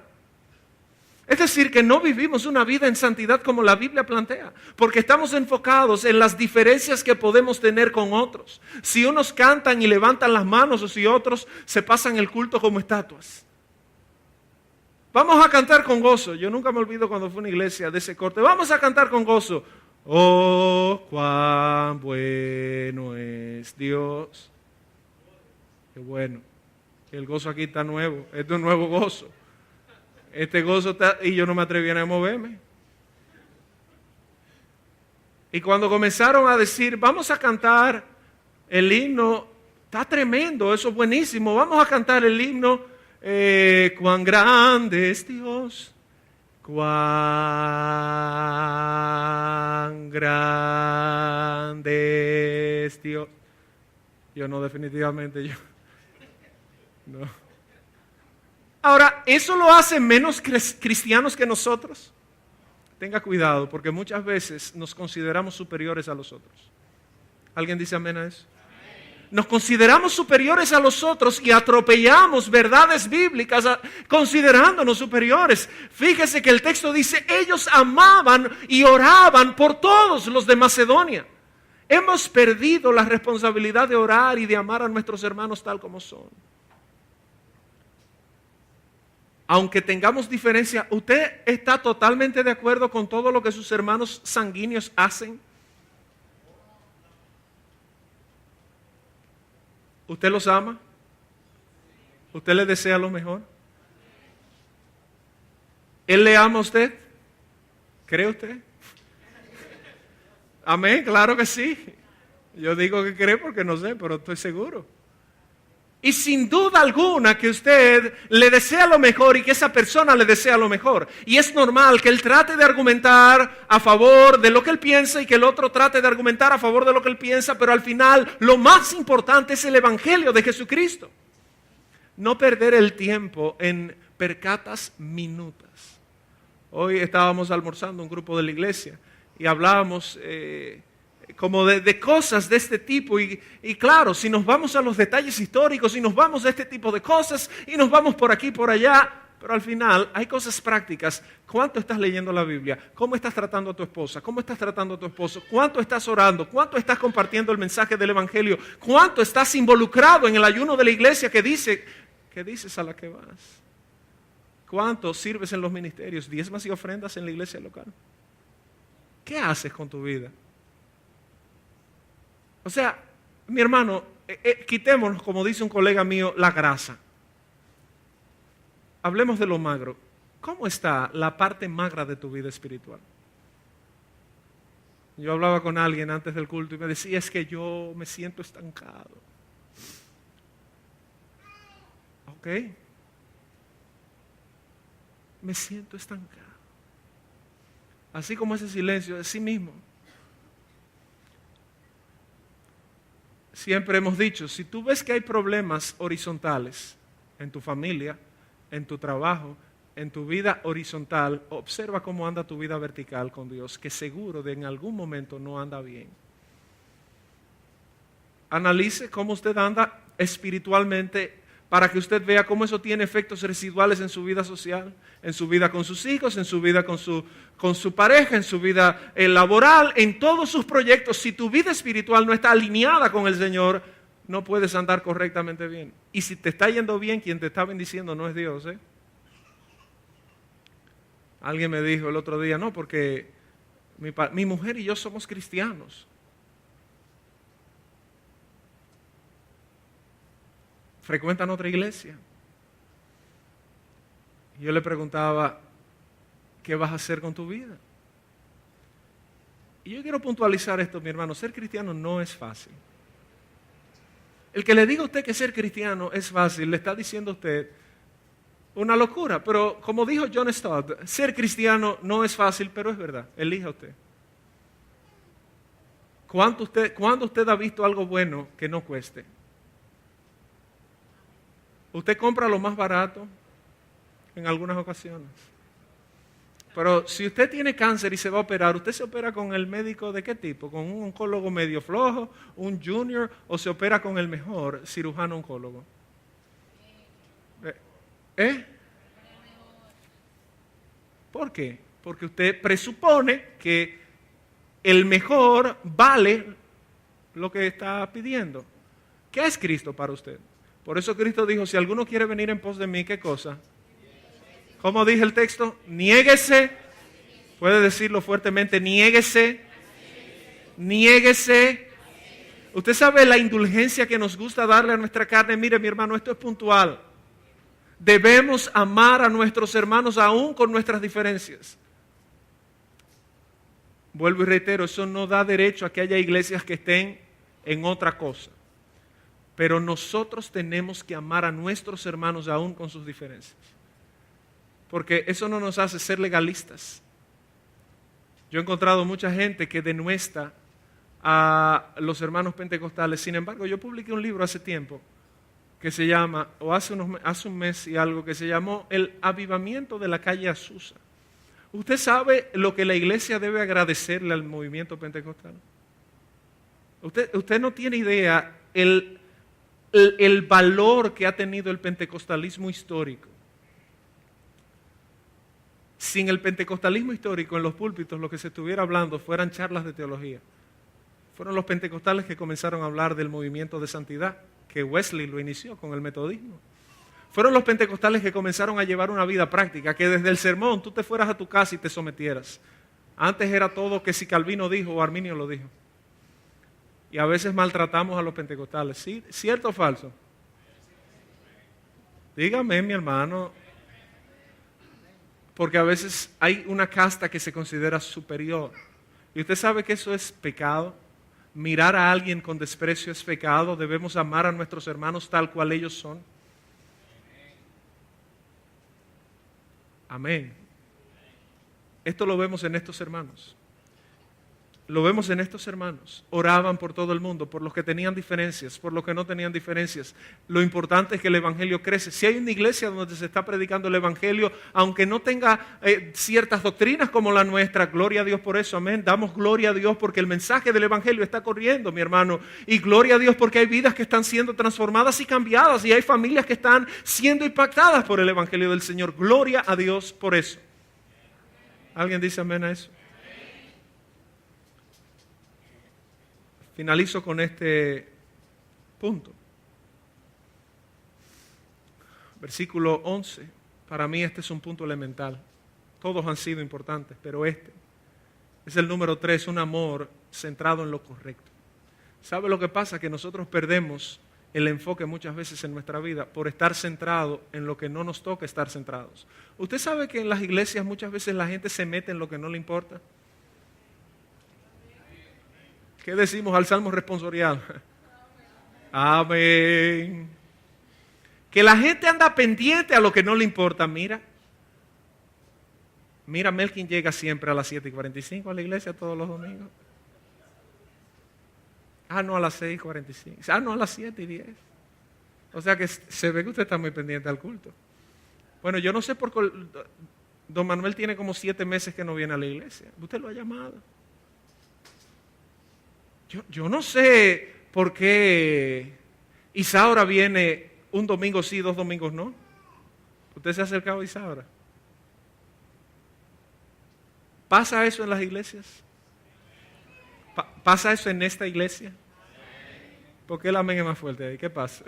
Es decir, que no vivimos una vida en santidad como la Biblia plantea, porque estamos enfocados en las diferencias que podemos tener con otros. Si unos cantan y levantan las manos o si otros se pasan el culto como estatuas. Vamos a cantar con gozo. Yo nunca me olvido cuando fue a una iglesia de ese corte. Vamos a cantar con gozo. Oh, cuán bueno es Dios. Qué bueno. El gozo aquí está nuevo. Este es un nuevo gozo. Este gozo está, y yo no me atreví a moverme. Y cuando comenzaron a decir, vamos a cantar el himno, está tremendo, eso es buenísimo. Vamos a cantar el himno. Cuán grande es Dios, cuán grande es Dios. Yo no, definitivamente yo. No. Ahora, ¿eso lo hace menos cristianos que nosotros? Tenga cuidado, porque muchas veces nos consideramos superiores a los otros. ¿Alguien dice amén a eso? Nos consideramos superiores a los otros y atropellamos verdades bíblicas considerándonos superiores. Fíjese que el texto dice, ellos amaban y oraban por todos los de Macedonia. Hemos perdido la responsabilidad de orar y de amar a nuestros hermanos tal como son. Aunque tengamos diferencia, ¿usted está totalmente de acuerdo con todo lo que sus hermanos sanguíneos hacen? ¿Usted los ama? ¿Usted les desea lo mejor? ¿Él le ama a usted? ¿Cree usted? Amén, claro que sí. Yo digo que cree porque no sé, pero estoy seguro. Y sin duda alguna que usted le desea lo mejor y que esa persona le desea lo mejor. Y es normal que él trate de argumentar a favor de lo que él piensa y que el otro trate de argumentar a favor de lo que él piensa, pero al final lo más importante es el Evangelio de Jesucristo. No perder el tiempo en percatas minutas. Hoy estábamos almorzando un grupo de la iglesia y hablábamos como de cosas de este tipo y claro, si nos vamos a los detalles históricos y nos vamos a este tipo de cosas y nos vamos por aquí, por allá, pero al final hay cosas prácticas. ¿Cuánto estás leyendo la Biblia? ¿Cómo estás tratando a tu esposa? ¿Cómo estás tratando a tu esposo? ¿Cuánto estás orando? ¿Cuánto estás compartiendo el mensaje del Evangelio? ¿Cuánto estás involucrado en el ayuno de la iglesia que dices a la que vas? ¿Cuánto sirves en los ministerios? ¿Diezmas y ofrendas en la iglesia local? ¿Qué haces con tu vida? O sea, mi hermano, quitémonos, como dice un colega mío, la grasa. Hablemos de lo magro. ¿Cómo está la parte magra de tu vida espiritual? Yo hablaba con alguien antes del culto y me decía, es que yo me siento estancado. ¿Ok? Me siento estancado. Así como ese silencio de sí mismo. Siempre hemos dicho, si tú ves que hay problemas horizontales en tu familia, en tu trabajo, en tu vida horizontal, observa cómo anda tu vida vertical con Dios, que seguro de en algún momento no anda bien. Analice cómo usted anda espiritualmente para que usted vea cómo eso tiene efectos residuales en su vida social, en su vida con sus hijos, en su vida con su pareja, en su vida laboral, en todos sus proyectos. Si tu vida espiritual no está alineada con el Señor, no puedes andar correctamente bien. Y si te está yendo bien, quien te está bendiciendo no es Dios, ¿eh? Alguien me dijo el otro día, no, porque mi mujer y yo somos cristianos. Frecuentan otra iglesia. Y yo le preguntaba, ¿qué vas a hacer con tu vida? Y yo quiero puntualizar esto, mi hermano, ser cristiano no es fácil. El que le diga a usted que ser cristiano es fácil, le está diciendo a usted una locura. Pero como dijo John Stott, ser cristiano no es fácil, pero es verdad, elija usted. ¿Cuándo usted ha visto algo bueno que no cueste? Usted compra lo más barato en algunas ocasiones. Pero si usted tiene cáncer y se va a operar, ¿usted se opera con el médico de qué tipo? ¿Con un oncólogo medio flojo, un junior, o se opera con el mejor cirujano oncólogo? ¿Por qué? Porque usted presupone que el mejor vale lo que está pidiendo. ¿Qué es Cristo para usted? Por eso Cristo dijo, si alguno quiere venir en pos de mí, ¿qué cosa? ¿Cómo dije el texto? Niéguese. Puede decirlo fuertemente, niéguese. Niéguese. Usted sabe la indulgencia que nos gusta darle a nuestra carne. Mire, mi hermano, esto es puntual. Debemos amar a nuestros hermanos aún con nuestras diferencias. Vuelvo y reitero, eso no da derecho a que haya iglesias que estén en otra cosa. Pero nosotros tenemos que amar a nuestros hermanos aún con sus diferencias. Porque eso no nos hace ser legalistas. Yo he encontrado mucha gente que denuestra a los hermanos pentecostales. Sin embargo, yo publiqué un libro hace tiempo que se llama, o hace un mes y algo, que se llamó El Avivamiento de la Calle Azusa. ¿Usted sabe lo que la iglesia debe agradecerle al movimiento pentecostal? Usted no tiene idea el valor que ha tenido el pentecostalismo histórico. Sin el pentecostalismo histórico en los púlpitos lo que se estuviera hablando fueran charlas de teología. Fueron los pentecostales que comenzaron a hablar del movimiento de santidad, que Wesley lo inició con el metodismo. Fueron los pentecostales que comenzaron a llevar una vida práctica, que desde el sermón tú te fueras a tu casa y te sometieras. Antes era todo que si Calvino dijo o Arminio lo dijo. Y a veces maltratamos a los pentecostales. ¿Sí? ¿Cierto o falso? Dígame, mi hermano. Porque a veces hay una casta que se considera superior. Y usted sabe que eso es pecado. mirar a alguien con desprecio es pecado. Debemos amar a nuestros hermanos tal cual ellos son. Amén. Esto lo vemos en estos hermanos. Lo vemos en estos hermanos. Oraban por todo el mundo, por los que tenían diferencias, por los que no tenían diferencias. Lo importante es que el evangelio crece. Si hay una iglesia donde se está predicando el evangelio, aunque no tenga ciertas doctrinas como la nuestra, gloria a Dios por eso, amén. Damos gloria a Dios porque el mensaje del evangelio está corriendo, mi hermano. Y gloria a Dios porque hay vidas que están siendo transformadas y cambiadas, y hay familias que están siendo impactadas por el evangelio del Señor. Gloria a Dios por eso. ¿Alguien dice amén a eso? Finalizo con este punto. Versículo 11. Para mí este es un punto elemental. Todos han sido importantes, pero este es el número 3, un amor centrado en lo correcto. ¿Sabe lo que pasa? Que nosotros perdemos el enfoque muchas veces en nuestra vida por estar centrado en lo que no nos toca estar centrados. ¿Usted sabe que en las iglesias muchas veces la gente se mete en lo que no le importa? ¿Qué decimos al Salmo responsorial? Amén. Que la gente anda pendiente a lo que no le importa. Mira, Melkin llega siempre a las 7:45 a la iglesia todos los domingos. No, a las 6:45. No, a las 7:10. O sea que se ve que usted está muy pendiente al culto. Bueno, yo no sé por qué don Manuel tiene como 7 meses que no viene a la iglesia. Usted lo ha llamado. Yo no sé por qué Isaura viene un domingo sí, 2 domingos no. ¿Usted se ha acercado a Isaura? ¿Pasa eso en las iglesias? ¿Pasa eso en esta iglesia? ¿Por qué el amén es más fuerte ahí? ¿Qué pasa?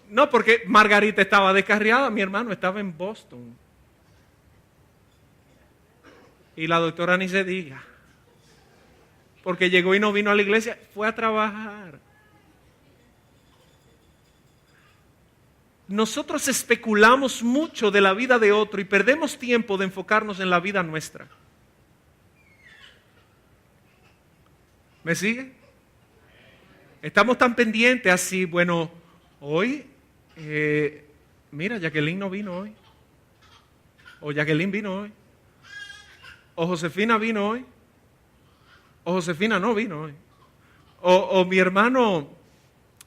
No, porque Margarita estaba descarriada, mi hermano estaba en Boston. Y la doctora ni se diga. Porque llegó y no vino a la iglesia, fue a trabajar. Nosotros especulamos mucho de la vida de otro y perdemos tiempo de enfocarnos en la vida nuestra. ¿Me sigue? Estamos tan pendientes así, bueno, hoy, mira, Jacqueline no vino hoy. O Jacqueline vino hoy. O Josefina vino hoy. O Josefina no vino hoy. O mi hermano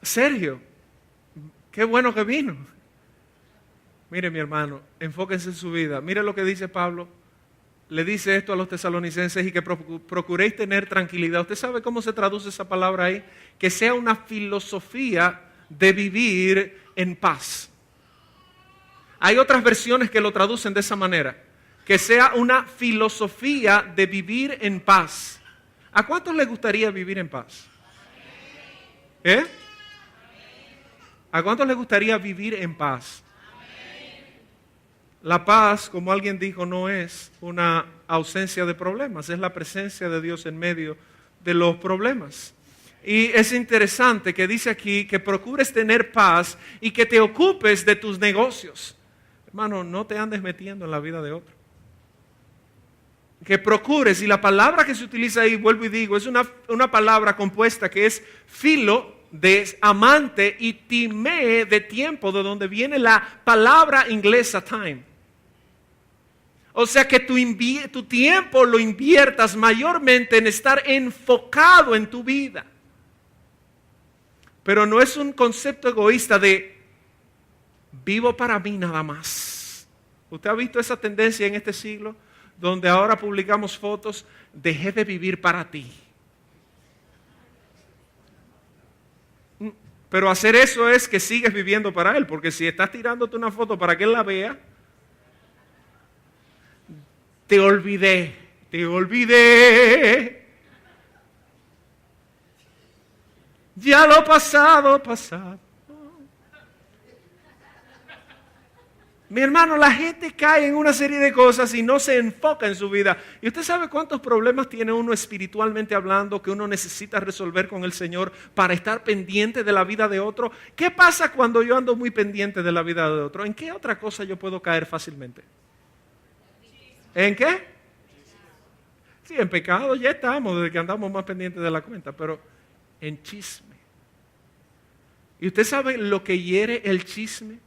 Sergio. Qué bueno que vino. Mire mi hermano, enfóquense en su vida. Mire lo que dice Pablo. Le dice esto a los tesalonicenses y que procuréis tener tranquilidad. ¿Usted sabe cómo se traduce esa palabra ahí? Que sea una filosofía de vivir en paz. Hay otras versiones que lo traducen de esa manera. Que sea una filosofía de vivir en paz. ¿A cuántos les gustaría vivir en paz? ¿A cuántos les gustaría vivir en paz? La paz, como alguien dijo, no es una ausencia de problemas, es la presencia de Dios en medio de los problemas. Y es interesante que dice aquí que procures tener paz y que te ocupes de tus negocios. Hermano, no te andes metiendo en la vida de otro. Que procures, y la palabra que se utiliza ahí, vuelvo y digo, es una palabra compuesta que es filo, de amante, y time, de tiempo, de donde viene la palabra inglesa time. O sea que tu tiempo lo inviertas mayormente en estar enfocado en tu vida. Pero no es un concepto egoísta de vivo para mí nada más. ¿Usted ha visto esa tendencia en este siglo? Donde ahora publicamos fotos, dejé de vivir para ti. Pero hacer eso es que sigues viviendo para él, porque si estás tirándote una foto para que él la vea, te olvidé. Ya lo pasado. Mi hermano, la gente cae en una serie de cosas y no se enfoca en su vida. ¿Y usted sabe cuántos problemas tiene uno espiritualmente hablando que uno necesita resolver con el Señor para estar pendiente de la vida de otro? ¿Qué pasa cuando yo ando muy pendiente de la vida de otro? ¿En qué otra cosa yo puedo caer fácilmente? ¿En qué? Sí, en pecado ya estamos, desde que andamos más pendientes de la cuenta, pero en chisme. ¿Y usted sabe lo que hiere el chisme?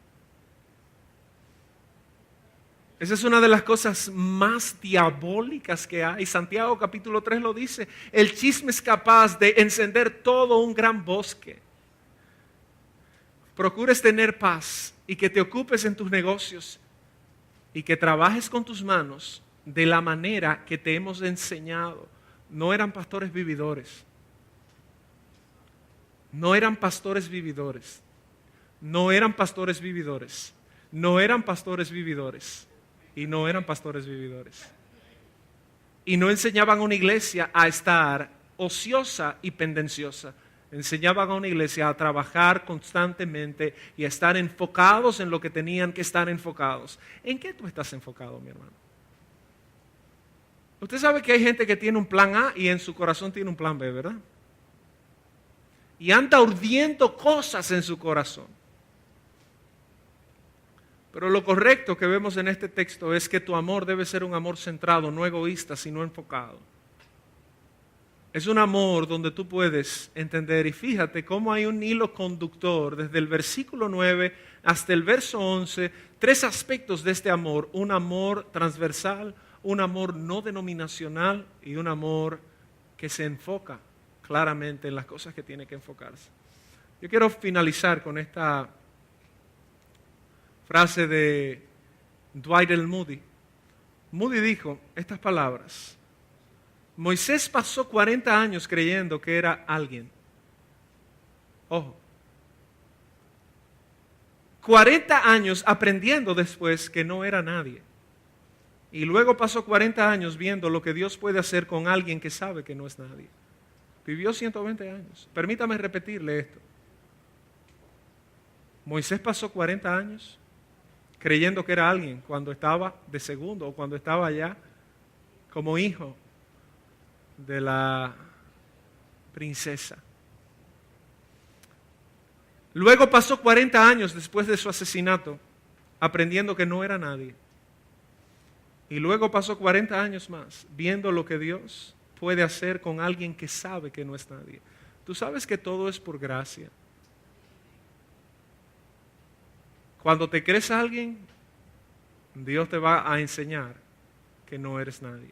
Esa es una de las cosas más diabólicas que hay. Santiago capítulo 3 lo dice. El chisme es capaz de encender todo un gran bosque. Procures tener paz y que te ocupes en tus negocios y que trabajes con tus manos de la manera que te hemos enseñado. No eran pastores vividores. No eran pastores vividores. No eran pastores vividores. No eran pastores vividores. Y no eran pastores vividores. Y no enseñaban a una iglesia a estar ociosa y pendenciosa. Enseñaban a una iglesia a trabajar constantemente y a estar enfocados en lo que tenían que estar enfocados. ¿En qué tú estás enfocado, mi hermano? Usted sabe que hay gente que tiene un plan A y en su corazón tiene un plan B, ¿verdad? Y anda urdiendo cosas en su corazón. Pero lo correcto que vemos en este texto es que tu amor debe ser un amor centrado, no egoísta, sino enfocado. Es un amor donde tú puedes entender, y fíjate cómo hay un hilo conductor desde el versículo 9 hasta el verso 11, 3 aspectos de este amor: un amor transversal, un amor no denominacional y un amor que se enfoca claramente en las cosas que tiene que enfocarse. Yo quiero finalizar con esta frase de Dwight L. Moody. Moody dijo estas palabras: Moisés pasó 40 años creyendo que era alguien. Ojo. 40 años aprendiendo después que no era nadie. Y luego pasó 40 años viendo lo que Dios puede hacer con alguien que sabe que no es nadie. Vivió 120 años. Permítame repetirle esto. Moisés pasó 40 años creyendo que era alguien cuando estaba de segundo o cuando estaba allá como hijo de la princesa. Luego pasó 40 años después de su asesinato aprendiendo que no era nadie. Y luego pasó 40 años más viendo lo que Dios puede hacer con alguien que sabe que no es nadie. Tú sabes que todo es por gracia. Cuando te crees a alguien, Dios te va a enseñar que no eres nadie.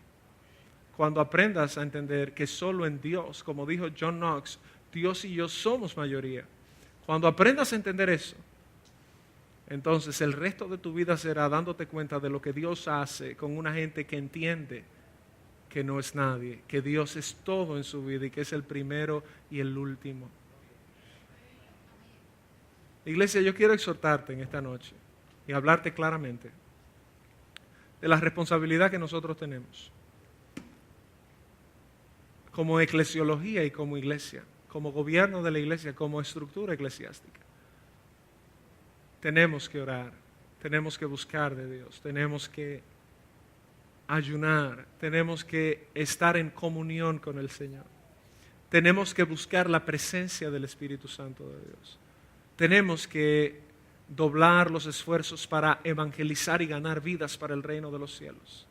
Cuando aprendas a entender que solo en Dios, como dijo John Knox, Dios y yo somos mayoría. Cuando aprendas a entender eso, entonces el resto de tu vida será dándote cuenta de lo que Dios hace con una gente que entiende que no es nadie, que Dios es todo en su vida y que es el primero y el último. Iglesia, yo quiero exhortarte en esta noche y hablarte claramente de la responsabilidad que nosotros tenemos como eclesiología y como iglesia, como gobierno de la iglesia, como estructura eclesiástica. Tenemos que orar, tenemos que buscar de Dios, tenemos que ayunar, tenemos que estar en comunión con el Señor, tenemos que buscar la presencia del Espíritu Santo de Dios. Tenemos que doblar los esfuerzos para evangelizar y ganar vidas para el reino de los cielos.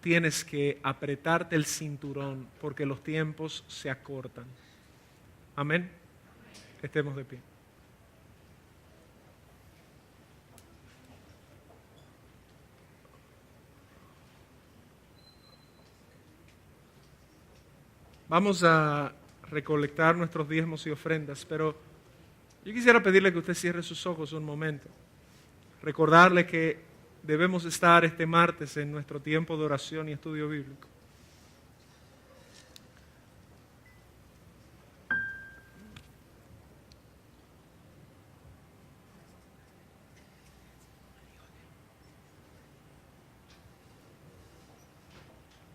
Tienes que apretarte el cinturón porque los tiempos se acortan. Amén. Estemos de pie. Vamos a recolectar nuestros diezmos y ofrendas, pero yo quisiera pedirle que usted cierre sus ojos un momento. Recordarle que debemos estar este martes en nuestro tiempo de oración y estudio bíblico.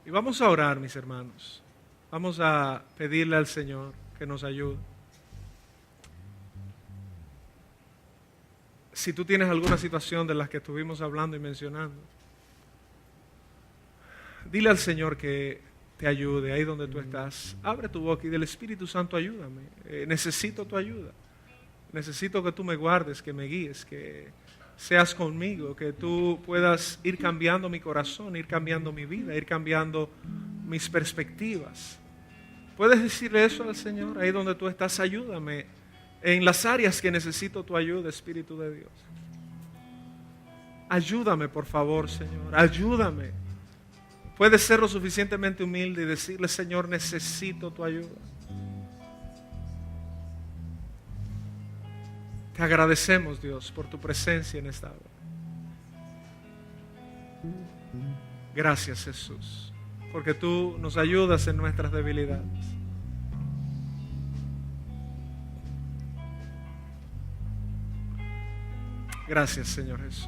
Y vamos a orar, mis hermanos. Vamos a pedirle al Señor que nos ayude. Si tú tienes alguna situación de las que estuvimos hablando y mencionando, dile al Señor que te ayude ahí donde tú estás. Abre tu boca y del Espíritu Santo, ayúdame. Necesito tu ayuda. Necesito que tú me guardes, que me guíes, que seas conmigo, que tú puedas ir cambiando mi corazón, ir cambiando mi vida, ir cambiando mis perspectivas. ¿Puedes decirle eso al Señor? Ahí donde tú estás, ayúdame en las áreas que necesito tu ayuda, Espíritu de Dios. Ayúdame, por favor, Señor, ayúdame. Puedes ser lo suficientemente humilde y decirle, Señor, necesito tu ayuda. Te agradecemos, Dios, por tu presencia en esta hora. Gracias, Jesús, porque tú nos ayudas en nuestras debilidades. Gracias, Señor Jesús.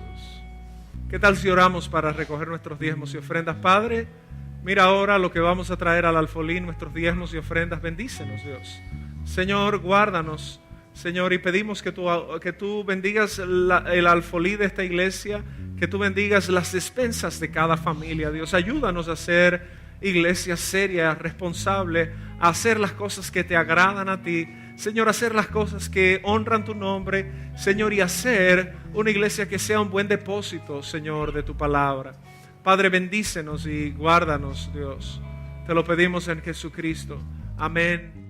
¿Qué tal si oramos para recoger nuestros diezmos y ofrendas? Padre, mira ahora lo que vamos a traer al alfolí, nuestros diezmos y ofrendas. Bendícenos, Dios. Señor, guárdanos, Señor, y pedimos que tú bendigas el alfolí de esta iglesia, que tú bendigas las despensas de cada familia. Dios, ayúdanos a ser iglesia seria, responsable, a hacer las cosas que te agradan a ti. Señor, hacer las cosas que honran tu nombre, Señor, y hacer una iglesia que sea un buen depósito, Señor, de tu palabra. Padre, bendícenos y guárdanos, Dios. Te lo pedimos en Jesucristo. Amén.